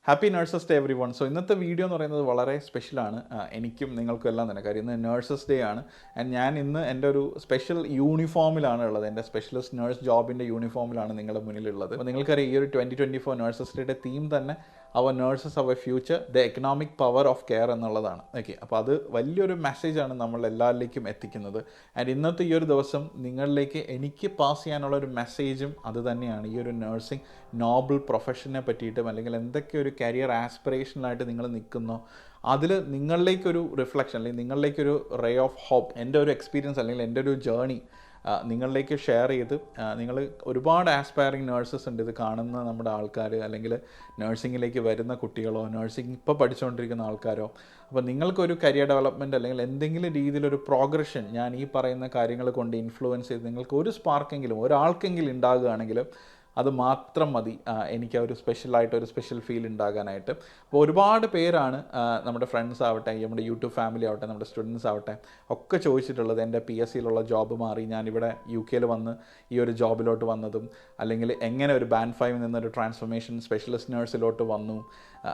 Happy nurses day every one. So ഇന്നത്തെ video എന്ന് പറയുന്നത് വളരെ സ്പെഷ്യലാണ് എനിക്കും നിങ്ങൾക്കും എല്ലാം തന്നെ. കാര്യം ഇന്ന് നഴ്സസ് ഡേ ആണ്. ആൻഡ് ഞാൻ ഇന്ന് എൻ്റെ ഒരു സ്പെഷ്യൽ യൂണിഫോമിലാണ് ഉള്ളത്. എൻ്റെ സ്പെഷ്യലിസ്റ്റ് നഴ്സ് ജോബിൻ്റെ യൂണിഫോമിലാണ് നിങ്ങളുടെ മുന്നിലുള്ളത്. അപ്പോൾ നിങ്ങൾക്കറിയാം ഈ ഒരു 2024 നഴ്സസ് ഡേയുടെ തീം തന്നെ അവർ നഴ്സസ് അവർ future the economic power of care എന്നുള്ളതാണ്. ഓക്കെ, അപ്പോൾ അത് വലിയൊരു മെസ്സേജാണ് നമ്മൾ എല്ലാവരിലേക്കും എത്തിക്കുന്നത്. ആൻഡ് ഇന്നത്തെ ഈ ഒരു ദിവസം നിങ്ങളിലേക്ക് എനിക്ക് പാസ് ചെയ്യാനുള്ള ഒരു മെസ്സേജും അത് തന്നെയാണ്. ഈ ഒരു നഴ്സിംഗ് നോബിൾ പ്രൊഫഷനെ പറ്റിയിട്ടും അല്ലെങ്കിൽ എന്തൊക്കെ ഒരു കരിയർ ആസ്പിറേഷനിലായിട്ട് നിങ്ങൾ നിൽക്കുന്നോ അതിൽ നിങ്ങളിലേക്കൊരു റിഫ്ലക്ഷൻ അല്ലെങ്കിൽ നിങ്ങളിലേക്കൊരു റേ ഓഫ് ഹോപ്പ്, എൻ്റെ ഒരു എക്സ്പീരിയൻസ് അല്ലെങ്കിൽ എൻ്റെ ഒരു ജേർണി നിങ്ങളിലേക്ക് ഷെയർ ചെയ്ത് നിങ്ങൾ ഒരുപാട് ആസ്പയറിങ് നഴ്സസ് ഉണ്ട്. ഇത് കാണുന്ന നമ്മുടെ ആൾക്കാർ അല്ലെങ്കിൽ നഴ്സിങ്ങിലേക്ക് വരുന്ന കുട്ടികളോ നഴ്സിംഗ് ഇപ്പോൾ പഠിച്ചുകൊണ്ടിരിക്കുന്ന ആൾക്കാരോ, അപ്പോൾ നിങ്ങൾക്കൊരു കരിയർ ഡെവലപ്മെൻറ്റ് അല്ലെങ്കിൽ എന്തെങ്കിലും രീതിയിലൊരു പ്രോഗ്രഷൻ ഞാൻ ഈ പറയുന്ന കാര്യങ്ങൾ കൊണ്ട് ഇൻഫ്ലുവൻസ് ചെയ്ത് നിങ്ങൾക്ക് ഒരു സ്പാർക്കെങ്കിലും ഒരാൾക്കെങ്കിലും ഉണ്ടാകുകയാണെങ്കിൽ അത് മാത്രം മതി എനിക്ക് ഒരു സ്പെഷ്യലായിട്ട് സ്പെഷ്യൽ ഫീൽ ഉണ്ടാകാനായിട്ട്. അപ്പോൾ ഒരുപാട് പേരാണ് നമ്മുടെ ഫ്രണ്ട്സ് ആവട്ടെ, നമ്മുടെ യൂട്യൂബ് ഫാമിലി ആവട്ടെ, നമ്മുടെ സ്റ്റുഡൻസ് ആവട്ടെ ഒക്കെ ചോദിച്ചിട്ടുള്ളത് എൻ്റെ PSCയിലുള്ള ജോബ് മാറി ഞാനിവിടെ UK വന്ന് ഈ ഒരു ജോബിലോട്ട് വന്നതും, അല്ലെങ്കിൽ എങ്ങനെ ഒരു ബാൻഡ് 5 നിന്നൊരു ട്രാൻസ്ഫോർമേഷൻ സ്പെഷ്യലിസ്റ്റ് നഴ്സിലോട്ട് വന്നു,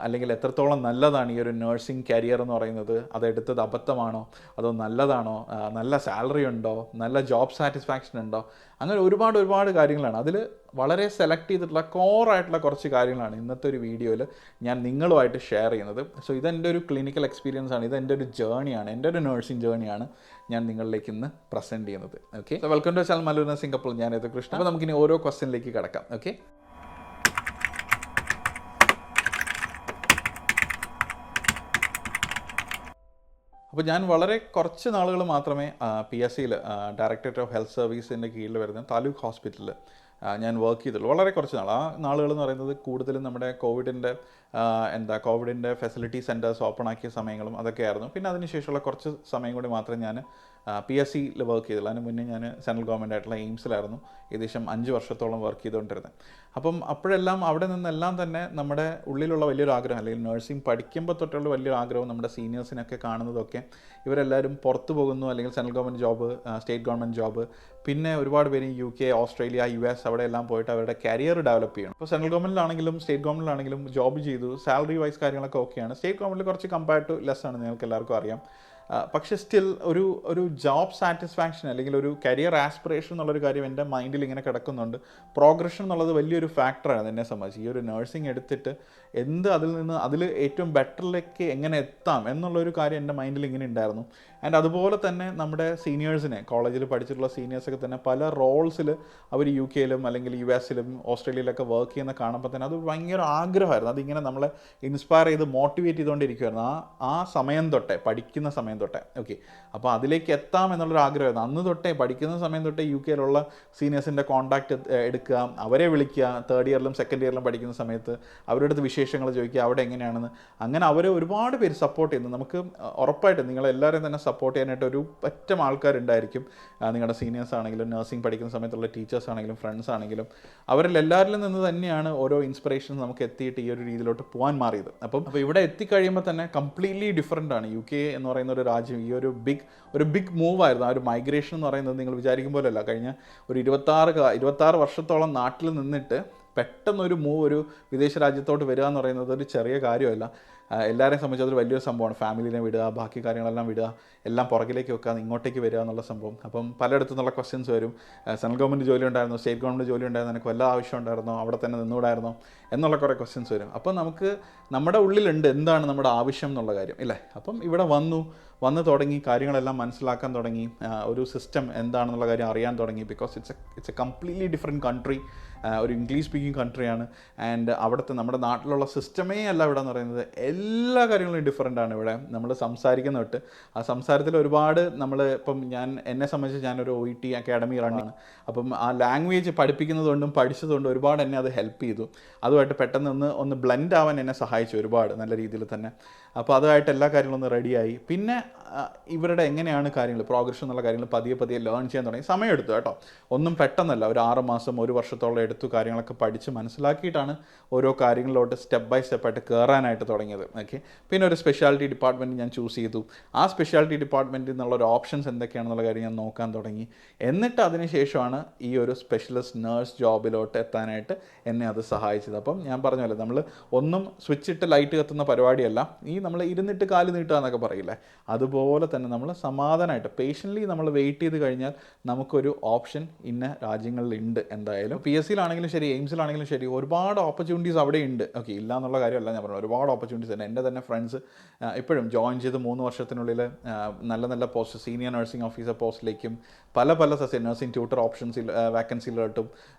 അല്ലെങ്കിൽ എത്രത്തോളം നല്ലതാണ് ഈ ഒരു നഴ്സിംഗ് കരിയർ എന്ന് പറയുന്നത്, അതെടുത്തത് അബദ്ധമാണോ അതോ നല്ലതാണോ, നല്ല സാലറി ഉണ്ടോ, നല്ല ജോബ് സാറ്റിസ്ഫാക്ഷൻ ഉണ്ടോ, അങ്ങനെ ഒരുപാട് കാര്യങ്ങളാണ്. അതിൽ വളരെ സെലക്ട് ചെയ്തിട്ടുള്ള കോറായിട്ടുള്ള കുറച്ച് കാര്യങ്ങളാണ് ഇന്നത്തെ ഒരു വീഡിയോയിൽ ഞാൻ നിങ്ങളുമായിട്ട് ഷെയർ ചെയ്യുന്നത്. സോ ഇതെൻ്റെ ഒരു ക്ലിനിക്കൽ എക്സ്പീരിയൻസ് ആണ്, ഇതെൻ്റെ ഒരു ജേണിയാണ്, എൻ്റെ ഒരു നഴ്സിംഗ് ജേണിയാണ് ഞാൻ നിങ്ങളിലേക്ക് ഇന്ന് പ്രസൻറ്റ് ചെയ്യുന്നത്. Okay, so welcome to channel Mallu nursing couple. ഞാൻ കൃഷ്ണ. അപ്പോൾ നമുക്കിനി ഓരോ ക്വസ്റ്റ്യനിലേക്ക് കിടക്കാം. ഓക്കെ, അപ്പോൾ ഞാൻ വളരെ കുറച്ച് നാളുകൾ മാത്രമേ PSCയിൽ ഡയറക്ടറേറ്റ് ഓഫ് ഹെൽത്ത് സർവീസിൻ്റെ കീഴിൽ വരുന്ന താലൂക്ക് ഹോസ്പിറ്റലിൽ ഞാൻ വർക്ക് ചെയ്തുള്ളൂ. വളരെ കുറച്ച് നാൾ. ആ നാളുകൾ എന്ന് പറയുന്നത് കൂടുതലും നമ്മുടെ കോവിഡിൻ്റെ ഫെസിലിറ്റി സെൻറ്റേഴ്സ് ഓപ്പൺ ആക്കിയ സമയങ്ങളും അതൊക്കെയായിരുന്നു. പിന്നെ അതിനുശേഷമുള്ള കുറച്ച് സമയം കൂടി മാത്രമേ ഞാൻ PSCയിൽ വർക്ക് ചെയ്തുള്ളൂ. അതിന് മുന്നേ ഞാൻ സെൻട്രൽ ഗവൺമെൻറ് ആയിട്ടുള്ള എയിംസിലായിരുന്നു ഏകദേശം 5 വർഷത്തോളം വർക്ക് ചെയ്തുകൊണ്ടിരുന്നത്. അപ്പം അപ്പോഴെല്ലാം അവിടെ നിന്നെല്ലാം തന്നെ നമ്മുടെ ഉള്ളിലുള്ള വലിയൊരു ആഗ്രഹം, അല്ലെങ്കിൽ നഴ്സിംഗ് പഠിക്കുമ്പോൾ തൊട്ടുള്ള വലിയൊരു ആഗ്രഹം, നമ്മുടെ സീനിയേഴ്സിനൊക്കെ കാണുന്നതൊക്കെ ഇവരെല്ലാവരും പുറത്തു പോകുന്നു, അല്ലെങ്കിൽ central government job, state government job, പിന്നെ ഒരുപാട് പേര് UK, ഓസ്ട്രേലിയ, US അവിടെ എല്ലാം പോയിട്ട് അവരുടെ കരിയർ ഡെവലപ്പ് ചെയ്യണം. ഇപ്പോൾ സെൻട്രൽ ഗവൺമെൻറ്റിലാണെങ്കിലും സ്റ്റേറ്റ് ഗവൺമെൻറ്റിലാണെങ്കിലും ജോബ് ചെയ്തു, സാലറി വൈസ് കാര്യങ്ങളൊക്കെ ഓക്കെയാണ്. സ്റ്റേറ്റ് ഗവൺമെൻറ്റിൽ കുറച്ച് കമ്പയർഡ് ടു ലെസ് ആണ്, നിങ്ങൾക്ക് എല്ലാവർക്കും അറിയാം. പക്ഷേ സ്റ്റിൽ ഒരു ജോബ് സാറ്റിസ്ഫാക്ഷൻ അല്ലെങ്കിൽ ഒരു കരിയർ ആസ്പിറേഷൻ എന്നുള്ളൊരു കാര്യം എൻ്റെ മൈൻഡിൽ ഇങ്ങനെ കിടക്കുന്നുണ്ട്. പ്രോഗ്രഷൻ എന്നുള്ളത് വലിയൊരു ഫാക്ടറാണ് എന്നെ സംബന്ധിച്ച്. ഈ ഒരു നഴ്സിംഗ് എടുത്തിട്ട് അതിൽ ഏറ്റവും ബെറ്ററിലേക്ക് എങ്ങനെ എത്താം എന്നുള്ളൊരു കാര്യം എൻ്റെ മൈൻഡിൽ ഇങ്ങനെ ഉണ്ടായിരുന്നു. ആൻഡ് അതുപോലെ തന്നെ നമ്മുടെ സീനിയേഴ്സിനെ, കോളേജിൽ പഠിച്ചിട്ടുള്ള സീനിയേഴ്സൊക്കെ തന്നെ പല റോൾസിൽ അവർ UK അല്ലെങ്കിൽ US ഓസ്ട്രേലിയയിലൊക്കെ വർക്ക് ചെയ്യുന്ന കാണുമ്പോൾ തന്നെ അത് ഭയങ്കര ആഗ്രഹമായിരുന്നു. അതിങ്ങനെ നമ്മളെ ഇൻസ്പയർ ചെയ്ത് മോട്ടിവേറ്റ് ചെയ്തുകൊണ്ടിരിക്കുമായിരുന്നു ആ സമയം തൊട്ടേ, പഠിക്കുന്ന സമയം തൊട്ടേ. ഓക്കെ, അപ്പോൾ അതിലേക്ക് എത്താം എന്നുള്ളൊരു ആഗ്രഹമായിരുന്നു. അന്ന് തൊട്ടേ, പഠിക്കുന്ന സമയം തൊട്ടേ UK സീനിയേഴ്സിൻ്റെ കോൺടാക്റ്റ് എടുക്കുക, അവരെ വിളിക്കുക, 3rd ഇയറിലും 2nd ഇയറിലും പഠിക്കുന്ന സമയത്ത് അവരുടെ അടുത്ത് വിശേഷങ്ങൾ ചോദിക്കുക, അവിടെ എങ്ങനെയാണെന്ന്. അങ്ങനെ അവരെ ഒരുപാട് പേര് സപ്പോർട്ട് ചെയ്യുന്നു. നമുക്ക് ഉറപ്പായിട്ടും നിങ്ങളെല്ലാവരെയും തന്നെ സപ്പോർട്ട് ചെയ്യാനായിട്ട് ഒരു പറ്റം ആൾക്കാരുണ്ടായിരിക്കും. നിങ്ങളുടെ സീനിയേഴ്സ് ആണെങ്കിലും, നഴ്സിംഗ് പഠിക്കുന്ന സമയത്തുള്ള ടീച്ചേഴ്സ് ആണെങ്കിലും, ഫ്രണ്ട്സ് ആണെങ്കിലും, അവരിൽ എല്ലാവരിലും നിന്ന് തന്നെയാണ് ഓരോ ഇൻസ്പിറേഷൻസ് നമുക്ക് എത്തിയിട്ട് ഈ ഒരു രീതിയിലോട്ട് പോകാൻ മാറിയത്. അപ്പോൾ ഇവിടെ എത്തിക്കഴിയുമ്പോൾ തന്നെ കംപ്ലീറ്റ്ലി ഡിഫറൻ്റ് ആണ്. UK എന്ന് പറയുന്ന ഒരു രാജ്യം. ഈ ഒരു ബിഗ് മൂവ് ആയിരുന്നു. ആ ഒരു മൈഗ്രേഷൻ എന്ന് പറയുന്നത് നിങ്ങൾ വിചാരിക്കും പോലെയല്ല. കഴിഞ്ഞ ഒരു 26 വർഷത്തോളം നാട്ടിൽ നിന്നിട്ട് പെട്ടെന്നൊരു ഒരു വിദേശ രാജ്യത്തോട്ട് വരിക എന്ന് പറയുന്നത് ഒരു ചെറിയ കാര്യമല്ല. എല്ലാവരെയും സംബന്ധിച്ച് അതൊരു വലിയൊരു സംഭവമാണ്. ഫാമിലിനെ വിടുക, ബാക്കി കാര്യങ്ങളെല്ലാം വിടുക, എല്ലാം പുറകിലേക്ക് വെക്കുക, ഇങ്ങോട്ടേക്ക് വരിക എന്നുള്ള സംഭവം. അപ്പം പലയിടത്തു നിന്നുള്ള ക്വസ്റ്റ്യൻസ് വരും. സെൻട്രൽ ഗവൺമെൻറ് ജോലി ഉണ്ടായിരുന്നു, സ്റ്റേറ്റ് ഗവൺമെൻറ് ജോലി ഉണ്ടായിരുന്നു, എനിക്ക് വല്ല ആവശ്യം ഉണ്ടായിരുന്നോ, അവിടെ തന്നെ നിന്നുകൂടായിരുന്നോ എന്നുള്ള കുറേ ക്വസ്റ്റ്യൻസ് വരും. അപ്പം നമുക്ക് നമ്മുടെ ഉള്ളിലുണ്ട് എന്താണ് നമ്മുടെ ആവശ്യം എന്നുള്ള കാര്യം, ഇല്ലേ? അപ്പം ഇവിടെ വന്ന് തുടങ്ങി, കാര്യങ്ങളെല്ലാം മനസ്സിലാക്കാൻ തുടങ്ങി, ഒരു സിസ്റ്റം എന്താണെന്നുള്ള കാര്യം അറിയാൻ തുടങ്ങി. Because it's A completely different country, ഒരു ഇംഗ്ലീഷ് സ്പീക്കിംഗ് കൺട്രിയാണ്. ആൻഡ് അവിടുത്തെ നമ്മുടെ നാട്ടിലുള്ള സിസ്റ്റമേ അല്ല ഇവിടെ എന്ന് പറയുന്നത്. എല്ലാ കാര്യങ്ങളും ഡിഫറെൻ്റ് ആണ് ഇവിടെ. നമ്മൾ സംസാരിക്കുന്ന തൊട്ട് ആ സംസാരത്തിൽ ഒരുപാട് ഇപ്പം എന്നെ സംബന്ധിച്ച് ഞാനൊരു OET അക്കാഡമി റണ്ണാണ്. അപ്പം ആ ലാംഗ്വേജ് പഠിപ്പിക്കുന്നതുകൊണ്ടും പഠിച്ചതുകൊണ്ടും ഒരുപാട് എന്നെ അത് ഹെൽപ്പ് ചെയ്തു. അതുമായിട്ട് പെട്ടെന്ന് ഒന്ന് ബ്ലെൻഡ് ആവാൻ എന്നെ സഹായിച്ചു ഒരുപാട് നല്ല രീതിയിൽ തന്നെ. അപ്പോൾ അതുമായിട്ട് എല്ലാ കാര്യങ്ങളും ഒന്ന് റെഡിയായി. പിന്നെ ഇവരുടെ എങ്ങനെയാണ് കാര്യങ്ങൾ, പ്രോഗ്രഷൻ എന്നുള്ള കാര്യങ്ങൾ പതിയെ ലേൺ ചെയ്യാൻ തുടങ്ങി. സമയമെടുത്തു കേട്ടോ, ഒന്നും പെട്ടെന്നല്ല. ഒരു 6 മാസം 1 വർഷത്തോളം എടുത്തു, കാര്യങ്ങളൊക്കെ പഠിച്ച് മനസ്സിലാക്കിയിട്ടാണ് ഓരോ കാര്യങ്ങളിലോട്ട് സ്റ്റെപ്പ് ബൈ സ്റ്റെപ്പായിട്ട് കയറാനായിട്ട് തുടങ്ങിയത്. ഓക്കെ, പിന്നെ ഒരു സ്പെഷ്യാലിറ്റി ഡിപ്പാർട്ട്മെൻറ്റ് ഞാൻ ചൂസ് ചെയ്തു. ആ സ്പെഷ്യാലിറ്റി ഡിപ്പാർട്ട്മെൻറ്റിൽ നിന്നുള്ള ഒരു ഓപ്ഷൻസ് എന്തൊക്കെയാണെന്നുള്ള കാര്യം ഞാൻ നോക്കാൻ തുടങ്ങി. എന്നിട്ട് അതിന് ശേഷമാണ് ഈ ഒരു സ്പെഷ്യലിസ്റ്റ് നേഴ്സ് ജോബിലോട്ട് എത്താനായിട്ട് എന്നെ അത് സഹായിച്ചത്. അപ്പം ഞാൻ പറഞ്ഞല്ലോ, നമ്മൾ ഒന്നും സ്വിച്ച് ഇട്ട് ലൈറ്റ് കത്തുന്ന പരിപാടിയല്ല, ഈ നമ്മൾ ഇരുന്നിട്ട് കാല് നീട്ടുക എന്നൊക്കെ പറയില്ലേ, അതുപോലെ തന്നെ നമ്മൾ സമാധാനമായിട്ട് പേഷ്യൻ്റ്ലി നമ്മൾ വെയിറ്റ് ചെയ്ത് കഴിഞ്ഞാൽ നമുക്കൊരു ഓപ്ഷൻ ഇന്ന രാജ്യങ്ങളിലുണ്ട്. എന്തായാലും PSCയിലാണെങ്കിലും ശരി, എയിംസിലാണെങ്കിലും ശരി, ഒരുപാട് ഓപ്പർച്യൂണിറ്റീസ് അവിടെ ഉണ്ട്. ഓക്കെ, ഇല്ല എന്നുള്ള കാര്യമല്ല ഞാൻ പറഞ്ഞത്, ഒരുപാട് ഓപ്പർച്യൂണിറ്റീസ് ഉണ്ട്. എൻ്റെ തന്നെ ഫ്രണ്ട്സ് ഇപ്പോഴും ജോയിൻ ചെയ്ത് 3 വർഷത്തിനുള്ളിൽ നല്ല നല്ല പോസ്റ്റ്, സീനിയർ നഴ്സിംഗ് ഓഫീസർ പോസ്റ്റിലേക്കും പല നഴ്സിംഗ് ട്യൂട്ടർ ഓപ്ഷൻസിൽ വാക്കൻസിയിലോട്ടും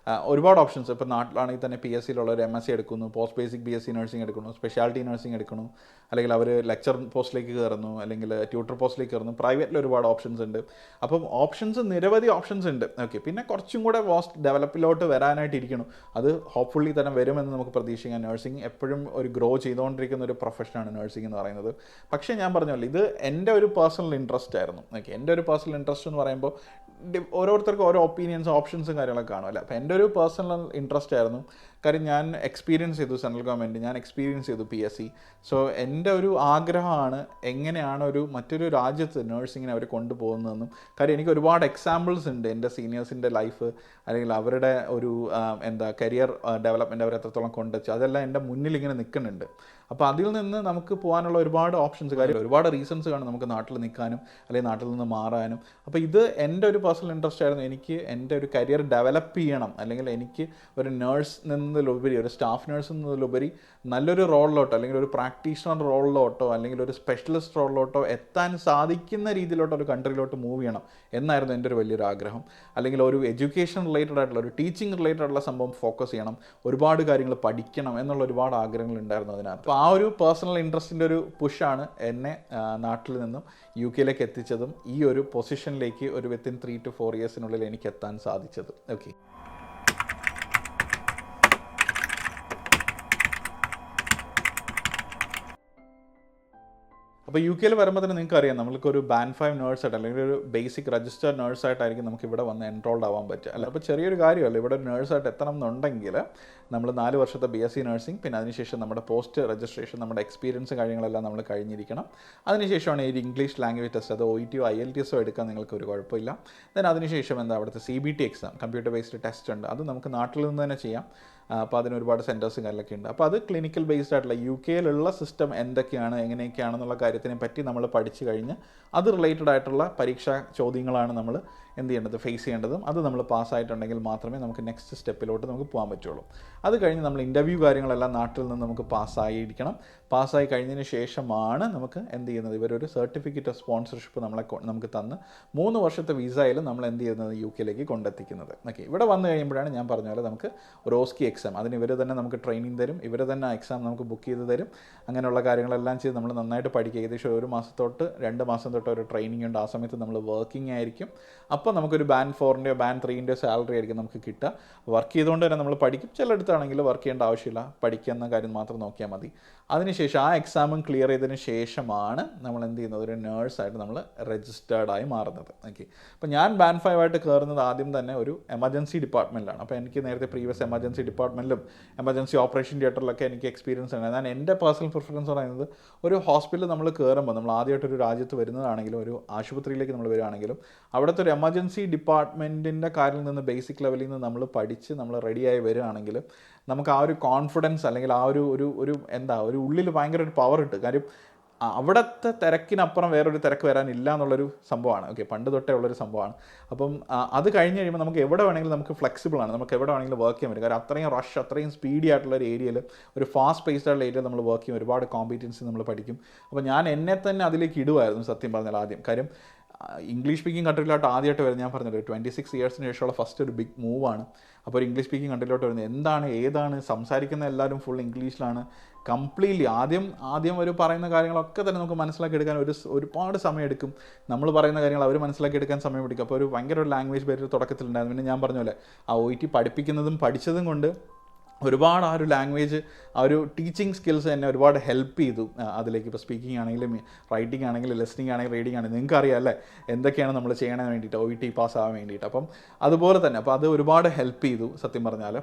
ഒരുപാട് ഓപ്ഷൻസ്. ഇപ്പോൾ നാട്ടിലാണെങ്കിൽ തന്നെ PSCയിലുള്ള ഒരു MSc എടുക്കുന്നു, പോസ്റ്റ് ബേസിക് BSc നഴ്സിംഗ് എടുക്കുന്നു, സ്പെഷ്യാലിറ്റി നഴ്സിംഗ് എടുക്കുന്നു, അല്ലെങ്കിൽ അവർ ലെക്ചർ പോസ്റ്റിലേക്ക് കയറുന്നു, അല്ലെങ്കിൽ ട്യൂട്ടർ പോസ്റ്റിലേക്ക് കയറുന്നു. പ്രൈവറ്റിൽ ഒരുപാട് ഓപ്ഷൻസ് ഉണ്ട്. അപ്പം ഓപ്ഷൻസ്, നിരവധി ഓപ്ഷൻസ് ഉണ്ട്. ഓക്കെ, പിന്നെ കുറച്ചും കൂടെ വാസ്റ്റ് ഡെവലപ്പിലോട്ട് വരാനായിട്ടിരിക്കണം. അത് ഹോപ്പ്ഫുള്ളി തന്നെ വരുമെന്ന് നമുക്ക് പ്രതീക്ഷിക്കാം. നഴ്സിംഗ് എപ്പോഴും ഒരു ഗ്രോ ചെയ്തുകൊണ്ടിരിക്കുന്ന ഒരു പ്രൊഫഷനാണ് നഴ്സിംഗ് എന്ന് പറയുന്നത്. പക്ഷേ ഞാൻ പറഞ്ഞല്ലോ, ഇത് എൻ്റെ ഒരു പേഴ്സണൽ ഇൻട്രസ്റ്റ് ആയിരുന്നു. ഓക്കെ, എൻ്റെ ഒരു പേഴ്സണൽ ഇൻട്രസ്റ്റ് എന്ന് പറയുമ്പോൾ ഓരോരുത്തർക്കും ഓരോ ഒപ്പീനിയൻസും ഓപ്ഷൻസും കാര്യങ്ങളൊക്കെ കാണുമല്ലോ. അപ്പോൾ എൻ്റെ ഒരു പേഴ്സണൽ ഇൻട്രസ്റ്റ് ആയിരുന്നു. കാര്യം ഞാൻ എക്സ്പീരിയൻസ് ചെയ്തു സെൻട്രൽ ഗവൺമെൻറ്, ഞാൻ എക്സ്പീരിയൻസ് ചെയ്തു PSC. സോ എൻ്റെ ഒരു ആഗ്രഹമാണ് എങ്ങനെയാണ് മറ്റൊരു രാജ്യത്ത് നഴ്സിങ്ങിനെ അവർ കൊണ്ടുപോകുന്നതെന്നും. കാര്യം എനിക്ക് ഒരുപാട് എക്സാമ്പിൾസ് ഉണ്ട് എൻ്റെ സീനിയേഴ്സിൻ്റെ ലൈഫ്, അല്ലെങ്കിൽ അവരുടെ ഒരു കരിയർ ഡെവലപ്മെൻറ്റ് അവർ എത്രത്തോളം കൊണ്ടുവച്ചു, അതെല്ലാം എൻ്റെ മുന്നിൽ ഇങ്ങനെ നിൽക്കുന്നുണ്ട്. അപ്പോൾ അതിൽ നിന്ന് നമുക്ക് പോകാനുള്ള ഒരുപാട് ഓപ്ഷൻസ്, കാര്യം ഒരുപാട് റീസൺസ് കാണും നമുക്ക് നാട്ടിൽ നിൽക്കാനും അല്ലെങ്കിൽ നാട്ടിൽ നിന്ന് മാറാനും. അപ്പോൾ ഇത് എൻ്റെ ഒരു പേഴ്സണൽ ഇൻട്രസ്റ്റ് ആയിരുന്നു. എനിക്ക് എൻ്റെ ഒരു കരിയർ ഡെവലപ്പ് ചെയ്യണം, അല്ലെങ്കിൽ എനിക്ക് ഒരു നേഴ്സ് എന്നതിലുപരി, ഒരു സ്റ്റാഫ് നേഴ്സ് എന്നതിലുപരി നല്ലൊരു റോളിലോട്ടോ, അല്ലെങ്കിൽ ഒരു പ്രാക്ടീഷണർ റോളിലോട്ടോ, അല്ലെങ്കിൽ ഒരു സ്പെഷ്യലിസ്റ്റ് റോളിലോട്ടോ എത്താൻ സാധിക്കുന്ന രീതിയിലോട്ടോ ഒരു കൺട്രിയിലോട്ട് മൂവ് ചെയ്യണം എന്നായിരുന്നു എൻ്റെ ഒരു വലിയൊരു ആഗ്രഹം. അല്ലെങ്കിൽ ഒരു എഡ്യൂക്കേഷൻ റിലേറ്റഡ് ആയിട്ടുള്ള, ഒരു ടീച്ചിങ് റിലേറ്റഡ് ആയിട്ടുള്ള സംഭവം ഫോക്കസ് ചെയ്യണം, ഒരുപാട് കാര്യങ്ങൾ പഠിക്കണം എന്നുള്ള ഒരുപാട് ആഗ്രഹങ്ങൾ ഉണ്ടായിരുന്നു അതിനകത്ത്. അപ്പോൾ ആ ഒരു പേഴ്സണൽ ഇൻട്രസ്റ്റിൻ്റെ ഒരു പുഷാണ് എന്നെ നാട്ടിൽ നിന്നും UK എത്തിച്ചതും ഈ ഒരു പൊസിഷനിലേക്ക് ഒരു വിത്തിൻ 3 to 4 ഇയേഴ്സിനുള്ളിൽ എനിക്ക് എത്താൻ സാധിച്ചത്. ഓക്കെ, അപ്പോൾ UK വരുമ്പോൾ തന്നെ നിങ്ങൾക്ക് അറിയാം, നമുക്കൊരു Band 5 നേഴ്സായിട്ട്, അല്ലെങ്കിൽ ഒരു ബേസിക് രജിസ്റ്റേർഡ് നേഴ്സായിട്ടായിരിക്കും നമുക്ക് ഇവിടെ വന്ന് എൻറോൾഡ് ആവാൻ പറ്റുക. അല്ല, അപ്പോൾ ചെറിയൊരു കാര്യമല്ല, ഇവിടെ ഒരു നേഴ്സായിട്ട് എത്തണം എന്നുണ്ടെങ്കിൽ നമ്മൾ 4 വർഷത്തെ BSc നഴ്സിംഗ്, പിന്നെ അതിനുശേഷം നമ്മുടെ പോസ്റ്റ് രജിസ്ട്രേഷൻ, നമ്മുടെ എക്സ്പീരിയൻസ് കാര്യങ്ങളെല്ലാം നമ്മൾ കഴിഞ്ഞിരിക്കണം. അതിനുശേഷമാണ് ഈ ഇംഗ്ലീഷ് ലാംഗ്വേജ് ടെസ്റ്റ്, അത് OET IELTS എടുക്കാൻ നിങ്ങൾക്ക് ഒരു കുഴപ്പമില്ല. ദെൻ അതിനുശേഷം അവിടുത്തെ CBT exam, computer based test ഉണ്ട്, അത് നമുക്ക് നാട്ടിൽ നിന്ന് തന്നെ ചെയ്യാം. അപ്പോൾ അതിന് ഒരുപാട് സെൻറ്റേഴ്സും കാര്യങ്ങളൊക്കെ ഉണ്ട്. അപ്പോൾ അത് ക്ലിനിക്കൽ ബേസ്ഡ് ആയിട്ടുള്ള UK സിസ്റ്റം എന്തൊക്കെയാണ്, എങ്ങനെയൊക്കെയാണെന്നുള്ള കാര്യത്തിനെ പറ്റി നമ്മൾ പഠിച്ചു കഴിഞ്ഞ് അത് റിലേറ്റഡ് ആയിട്ടുള്ള പരീക്ഷാ ചോദ്യങ്ങളാണ് നമ്മൾ എന്ത് ചെയ്യേണ്ടത്, ഫേസ് ചെയ്യേണ്ടതും. അത് നമ്മൾ പാസ്സായിട്ടുണ്ടെങ്കിൽ മാത്രമേ നമുക്ക് നെക്സ്റ്റ് സ്റ്റെപ്പിലോട്ട് നമുക്ക് പോകാൻ പറ്റുള്ളൂ. അത് കഴിഞ്ഞ് നമ്മൾ ഇൻ്റർവ്യൂ കാര്യങ്ങളെല്ലാം നാട്ടിൽ നിന്ന് നമുക്ക് പാസ്സായിരിക്കണം. പാസ്സായി കഴിഞ്ഞതിന് ശേഷമാണ് നമുക്ക് എന്ത് ചെയ്യുന്നത്, ഇവരൊരു സർട്ടിഫിക്കറ്റ് ഓഫ് സ്പോൺസർഷിപ്പ് നമുക്ക് തന്ന് 3 വർഷത്തെ വിസയിൽ നമ്മൾ എന്ത് ചെയ്യുന്നത്, UK കൊണ്ടെത്തിക്കുന്നത്. ഓക്കെ, ഇവിടെ വന്നു കഴിയുമ്പോഴാണ് ഞാൻ പറഞ്ഞ പോലെ നമുക്ക് ഒരു OSCE എക്സാം, അതിന് ഇവർ തന്നെ നമുക്ക് ട്രെയിനിങ് തരും, ഇവർ തന്നെ ആ എക്സാം നമുക്ക് ബുക്ക് ചെയ്ത് തരും. അങ്ങനെയുള്ള കാര്യങ്ങളെല്ലാം ചെയ്ത് നമ്മൾ നന്നായിട്ട് പഠിക്കുക. ഏകദേശം 1 മാസം തൊട്ട് 2 മാസം തൊട്ട് ഒരു ട്രെയിനിങ് ഉണ്ട്. ആ സമയത്ത് നമ്മൾ വർക്കിംഗ് ആയിരിക്കും. അപ്പോൾ നമുക്കൊരു Band 4-ൻ്റെയോ Band 3-ൻ്റെയോ സാലറി ആയിരിക്കും നമുക്ക് കിട്ടുക. വർക്ക് ചെയ്തുകൊണ്ട് തന്നെ നമ്മൾ പഠിക്കും. ചിലയിടത്താണെങ്കിൽ വർക്ക് ചെയ്യേണ്ട ആവശ്യമില്ല, പഠിക്കുന്ന കാര്യം മാത്രം നോക്കിയാൽ മതി. അതിനുശേഷം ആ എക്സാമും ക്ലിയർ ചെയ്തതിന് ശേഷമാണ് നമ്മൾ എന്ത് ചെയ്യുന്നത്, ഒരു നേഴ്സായിട്ട് നമ്മൾ രജിസ്റ്റേർഡായി മാറുന്നത്. ഓക്കെ, അപ്പോൾ ഞാൻ Band 5 ആയിട്ട് കയറുന്നത് ആദ്യം തന്നെ ഒരു എമർജൻസി ഡിപ്പാർട്ട്മെൻറ്റിലാണ്. അപ്പോൾ എനിക്ക് നേരത്തെ പ്രീവിയസ് എമർജൻസി ഡിപ്പാർട്ട്മെൻറ്റിലും എമർജൻസി ഓപ്പറേഷൻ തിയേറ്ററിലൊക്കെ എനിക്ക് എക്സ്പീരിയൻസ് ഉണ്ട്. എന്നാൽ എൻ്റെ പേഴ്സണൽ പ്രിഫറൻസ് പറയുന്നത്, ഒരു ഹോസ്പിറ്റലിൽ നമ്മൾ കയറുമ്പോൾ, നമ്മൾ ആദ്യമായിട്ടൊരു രാജ്യത്ത് വരുന്നതാണെങ്കിലും ഒരു ആശുപത്രിയിലേക്ക് നമ്മൾ വരികയാണെങ്കിലും അവിടുത്തെ ഒരു എമർജൻസി ഡിപ്പാർട്ട്മെൻറ്റിൻ്റെ കാര്യത്തിൽ നിന്ന്, ബേസിക് ലെവലിൽ നിന്ന് നമ്മൾ പഠിച്ച് നമ്മൾ റെഡിയായി വരികയാണെങ്കിൽ നമുക്ക് ആ ഒരു കോൺഫിഡൻസ്, അല്ലെങ്കിൽ ആ ഒരു ഉള്ളിൽ ഭയങ്കര ഒരു പവർ ഇട്ട്. കാര്യം അവിടുത്തെ തിരക്കിനപ്പുറം വേറൊരു തിരക്ക് വരാനില്ല എന്നുള്ളൊരു സംഭവമാണ്. ഓക്കെ, പണ്ട് തൊട്ടേ ഉള്ളൊരു സംഭവമാണ്. അപ്പം അത് കഴിഞ്ഞ് കഴിയുമ്പോൾ നമുക്ക് എവിടെ വേണമെങ്കിലും നമുക്ക് ഫ്ലെക്സിബിളാണ്, നമുക്ക് എവിടെ വേണമെങ്കിലും വർക്ക് ചെയ്യാൻ പറ്റും. കാരണം അത്രയും റഷ്, അത്രയും സ്പീഡി ആയിട്ടുള്ള ഒരു ഏരിയയിൽ, ഒരു ഫാസ്റ്റ് പേസ്ഡ് ആയിട്ടുള്ള ഏരിയയിൽ നമ്മൾ വർക്ക് ചെയ്യും, ഒരുപാട് കോമ്പീറ്റൻസി നമ്മൾ പഠിക്കും. അപ്പോൾ ഞാൻ എന്നെ തന്നെ അതിലേക്ക് ഇടുമായിരുന്നു സത്യം പറഞ്ഞാൽ ആദ്യം. കാര്യം ഇംഗ്ലീഷ് സ്പീക്കിംഗ് കൺട്രിയിലോട്ട് ആദ്യമായിട്ട് വരുന്നത്, ഞാൻ പറഞ്ഞത് 26 ഇയേഴ്സിന് ശേഷമുള്ള ഫസ്റ്റ് ഒരു ബിഗ് മൂവാണ്. അപ്പോൾ ഒരു ഇംഗ്ലീഷ് സ്പീക്കിംഗ് കൺട്രിയിലോട്ട് വരുന്നത് ഏതാണ് സംസാരിക്കുന്ന എല്ലാവരും ഫുൾ ഇംഗ്ലീഷിലാണ് കംപ്ലീറ്റ്ലി. ആദ്യം ഒരു പറയുന്ന കാര്യങ്ങളൊക്കെ തന്നെ നമുക്ക് മനസ്സിലാക്കിയെടുക്കാൻ ഒരുപാട് സമയമെടുക്കും. നമ്മൾ പറയുന്ന കാര്യങ്ങൾ അവർ മനസ്സിലാക്കിയെടുക്കാൻ സമയമെടുക്കും. അപ്പോൾ ഒരു ഭയങ്കര ഒരു ലാംഗ്വേജ് ബാരിയർ തുടക്കത്തിലുണ്ടായിരുന്നു. പിന്നെ ഞാൻ പറഞ്ഞ പോലെ ആ OET പഠിപ്പിക്കുന്നതും പഠിച്ചതും കൊണ്ട് ഒരുപാട് ആ ഒരു ലാംഗ്വേജ്, ആ ഒരു ടീച്ചിങ് സ്കിൽസ് എന്നെ ഒരുപാട് ഹെൽപ്പ് ചെയ്തു അതിലേക്ക്. ഇപ്പോൾ സ്പീക്കിംഗ് ആണെങ്കിലും റൈറ്റിംഗ് ആണെങ്കിലും ലിസ്ണിംഗ് ആണെങ്കിലും റീഡിംഗ് ആണെങ്കിലും നിങ്ങൾക്ക് അറിയാം അല്ലേ എന്തൊക്കെയാണ് നമ്മൾ ചെയ്യണതിന് വേണ്ടിയിട്ട്, OET പാസ്സാകാൻ വേണ്ടിയിട്ട്. അപ്പം അതുപോലെ തന്നെ അപ്പോൾ അത് ഒരുപാട് ഹെൽപ്പ് ചെയ്തു സത്യം പറഞ്ഞാൽ.